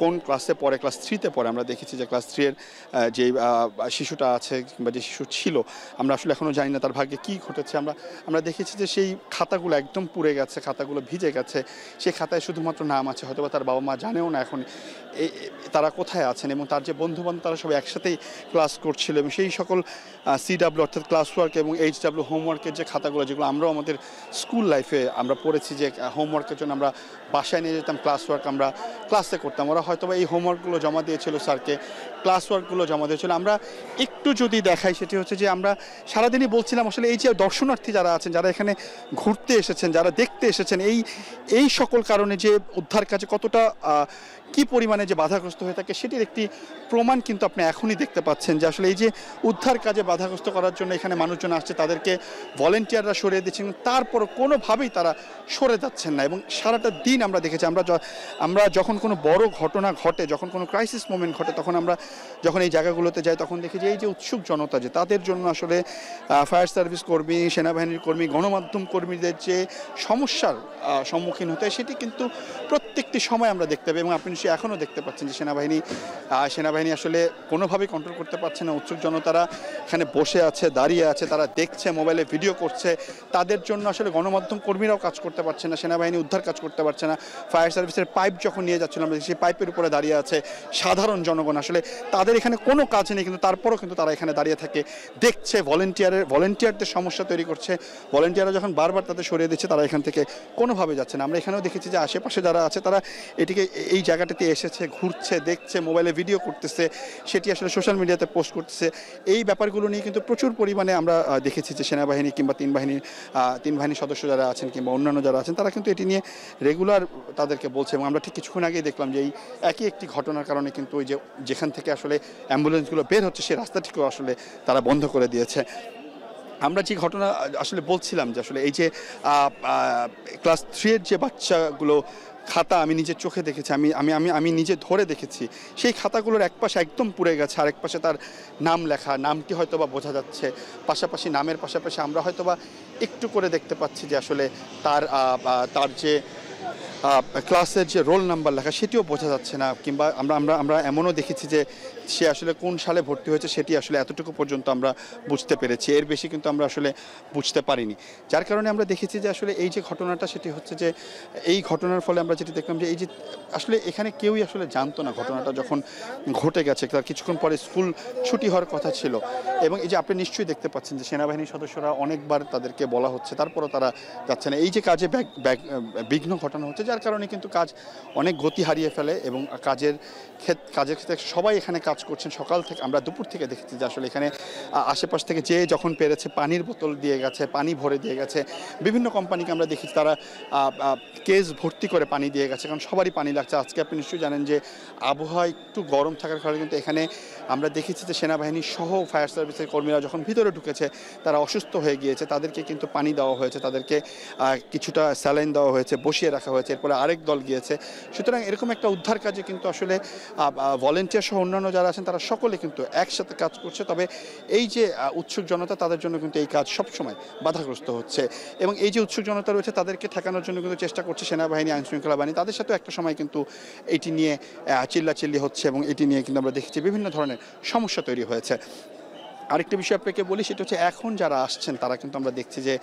Speaker 5: কোন ক্লাসে পড়ে, ক্লাস 3-তে পড়ে। আমরা দেখেছি যে ক্লাস 3-এর যে শিশুটা আছে কিংবা যে শিশু ছিল, আমরা আসলে এখনও জানি না তার ভাগ্যে কী ঘটেছে। আমরা দেখেছি যে সেই খাতাগুলো একদম পুড়ে গেছে, খাতাগুলো ভিজে গেছে। সেই খাতায় শুধুমাত্র নাম আছে, হয়তোবা তার বাবা মা জানেও না এখন তারা কোথায় আছেন, এবং তার যে বন্ধুবান্ধব তারা সবাই একসাথেই ক্লাস করছিল। এবং সেই সকল CW অর্থাৎ ক্লাস ওয়ার্ক এবং HW হোমওয়ার্কের যে খাতাগুলো, যেগুলো আমরাও আমাদের স্কুল লাইফে আমরা পড়েছি যে হোমওয়ার্কের জন্য আমরা বাসায় নিয়ে যেতাম, ক্লাস ওয়ার্ক আমরা ক্লাসে করতাম। ওরা হয়তোবা এই হোমওয়ার্কগুলো জমা দিয়েছিল স্যারকে, ক্লাস ওয়ার্কগুলো জমা দিয়েছিল। আমরা একটু যদি দেখাই, সেটি হচ্ছে যে আমরা সারাদিনই বলছিলাম আসলে এই যে দর্শনার্থী যারা আছেন, যারা এখানে ঘুরতে এসেছেন, যারা দেখতে এসেছেন, এই সকল কারণে যে উদ্ধার কাজে কতটা কী পরিমাণে যে বাধাগ্রস্ত হয়ে থাকে, সেটির একটি প্রমাণ কিন্তু আপনি এখনই দেখতে পাচ্ছেন। যে আসলে এই যে উদ্ধার কাজে বাধাগ্রস্ত করার জন্য এখানে মানুষজন আসছে, তাদেরকে ভলেন্টিয়াররা সরিয়ে দিচ্ছেন, তারপরও কোনোভাবেই তারা সরে যাচ্ছেন না। এবং সারাটা দিন আমরা দেখেছি, আমরা যখন কোনো বড় ঘটনা ঘটে, যখন কোনো ক্রাইসিস মোমেন্ট ঘটে, তখন আমরা যখন এই জায়গাগুলোতে যাই, তখন দেখি যে এই যে উৎসুক জনতা, যে তাদের জন্য আসলে ফায়ার সার্ভিস কর্মী, সেনাবাহিনীর কর্মী, গণমাধ্যম কর্মীদের যে সমস্যার সম্মুখীন হতে হয়, সেটি কিন্তু প্রত্যেকটি সময় আমরা দেখতে পাই। এবং আপনি এখনও দেখতে পাচ্ছেন যে সেনাবাহিনী আসলে কোনোভাবেই কন্ট্রোল করতে পারছে না। উৎসুক জনতারা এখানে বসে আছে, দাঁড়িয়ে আছে, তারা দেখছে, মোবাইলে ভিডিও করছে। তাদের জন্য আসলে গণমাধ্যম কর্মীরাও কাজ করতে পারছে না, সেনাবাহিনী উদ্ধার কাজ করতে পারছে না। ফায়ার সার্ভিসের পাইপ যখন নিয়ে যাচ্ছিলাম, সেই পাইপের উপরে দাঁড়িয়ে আছে সাধারণ জনগণ। আসলে তাদের এখানে কোনো কাজ নেই, কিন্তু তারপরও কিন্তু তারা এখানে দাঁড়িয়ে থাকে, দেখছে, ভলেন্টিয়ারদের সমস্যা তৈরি করছে। ভলেন্টিয়াররা যখন বারবার তাদের সরিয়ে দিচ্ছে, তারা এখান থেকে কোনোভাবে যাচ্ছে না। আমরা এখানেও দেখেছি যে আশেপাশে যারা আছে, তারা এটিকে এই জায়গাটাতে এসেছে, ঘুরছে, দেখছে, মোবাইলে ভিডিও করতেছে, সেটি আসলে সোশ্যাল মিডিয়াতে পোস্ট করতেছে। এই ব্যাপারগুলো নিয়ে কিন্তু প্রচুর পরিমাণে আমরা দেখেছি যে সেনাবাহিনী কিংবা তিন বাহিনীর সদস্য যারা আছেন কিংবা অন্যান্য যারা আছেন, তারা কিন্তু এটি নিয়ে রেগুলার তাদেরকে বলছে। এবং আমরা ঠিক কিছুক্ষণ আগেই দেখলাম যে এই একই একটি ঘটনার কারণে কিন্তু ওই যেখান থেকে আসলে অ্যাম্বুলেন্সগুলো বের হচ্ছে, সেই রাস্তাটিকেও আসলে তারা বন্ধ করে দিয়েছে। আমরা যে ঘটনা আসলে বলছিলাম যে আসলে এই যে ক্লাস 3-এর যে বাচ্চাগুলো খাতা আমি নিজের চোখে দেখেছি, আমি নিজে ধরে দেখেছি, সেই খাতাগুলোর এক পাশে একদম পুড়ে গেছে, আরেক পাশে তার নাম লেখা, নামটি হয়তো বা বোঝা যাচ্ছে, পাশাপাশি নামের পাশাপাশি আমরা হয়তো বা একটু করে দেখতে পাচ্ছি যে আসলে তার যে ক্লাসের যে রোল নাম্বার লেখা, সেটিও বোঝা যাচ্ছে না। কিংবা আমরা এমনও দেখেছি যে সে আসলে কোন সালে ভর্তি হয়েছে, সেটি আসলে এতটুকু পর্যন্ত আমরা বুঝতে পেরেছি, এর বেশি কিন্তু আমরা আসলে বুঝতে পারিনি। যার কারণে আমরা দেখেছি যে আসলে এই যে ঘটনাটা, সেটি হচ্ছে যে এই ঘটনার ফলে আমরা যেটি দেখলাম যে এই যে আসলে এখানে কেউই আসলে জানতো না ঘটনাটা যখন ঘটে গেছে, তার কিছুক্ষণ পরে স্কুল ছুটি হওয়ার কথা ছিল। এবং এই যে আপনি নিশ্চয়ই দেখতে পাচ্ছেন যে সেনাবাহিনীর সদস্যরা অনেকবার তাদেরকে বলা হচ্ছে, তারপরও তারা যাচ্ছে না। এই যে কাজে বিঘ্ন ঘটানো হচ্ছে, যার কারণে কিন্তু কাজ অনেক গতি হারিয়ে ফেলে। এবং কাজের ক্ষেত্রে সবাই এখানে কাজ করছেন সকাল থেকে। আমরা দুপুর থেকে দেখেছি যে আসলে এখানে আশেপাশ থেকে যে যখন পেরেছে পানির বোতল দিয়ে গেছে, পানি ভরে দিয়ে গেছে। বিভিন্ন কোম্পানিকে আমরা দেখেছি তারা কেস ভর্তি করে পানি দিয়ে গেছে, কারণ সবারই পানি লাগছে। আজকে আপনি নিশ্চয়ই জানেন যে আবহাওয়া একটু গরম থাকার কারণে কিন্তু এখানে আমরা দেখেছি যে সেনাবাহিনী সহ ফায়ার সার্ভিসের কর্মীরা যখন ভিতরে ঢুকেছে, তারা অসুস্থ হয়ে গিয়েছে, তাদেরকে কিন্তু পানি দেওয়া হয়েছে, তাদেরকে কিছুটা স্যালাইন দেওয়া হয়েছে, বসিয়ে রাখা হয়েছে, এরপরে আরেক দল গিয়েছে। সুতরাং এরকম একটা উদ্ধার কাজে কিন্তু আসলে ভলেন্টিয়ার সহ অন্যান্য যারা আছেন, তারা সকলে কিন্তু একসাথে কাজ করছে। তবে এই যে উৎসুক জনতা, তাদের জন্য কিন্তু এই কাজ সবসময় বাধাগ্রস্ত হচ্ছে। এবং এই যে উৎসুক জনতা রয়েছে, তাদেরকে ঠেকানোর জন্য কিন্তু চেষ্টা করছে সেনাবাহিনী, আইনশৃঙ্খলা বাহিনী। তাদের সাথেও একটা সময় কিন্তু এটি নিয়ে চিল্লাচিল্লি হচ্ছে, এবং এটি নিয়ে কিন্তু আমরা দেখেছি বিভিন্ন ধরনের সমস্যা তৈরি হয়েছে। আরেকটি বিষয় আপনাকে বলি, সেটা হচ্ছে এখন যারা আসছেন, তারা কিন্তু আমরা দেখছি যে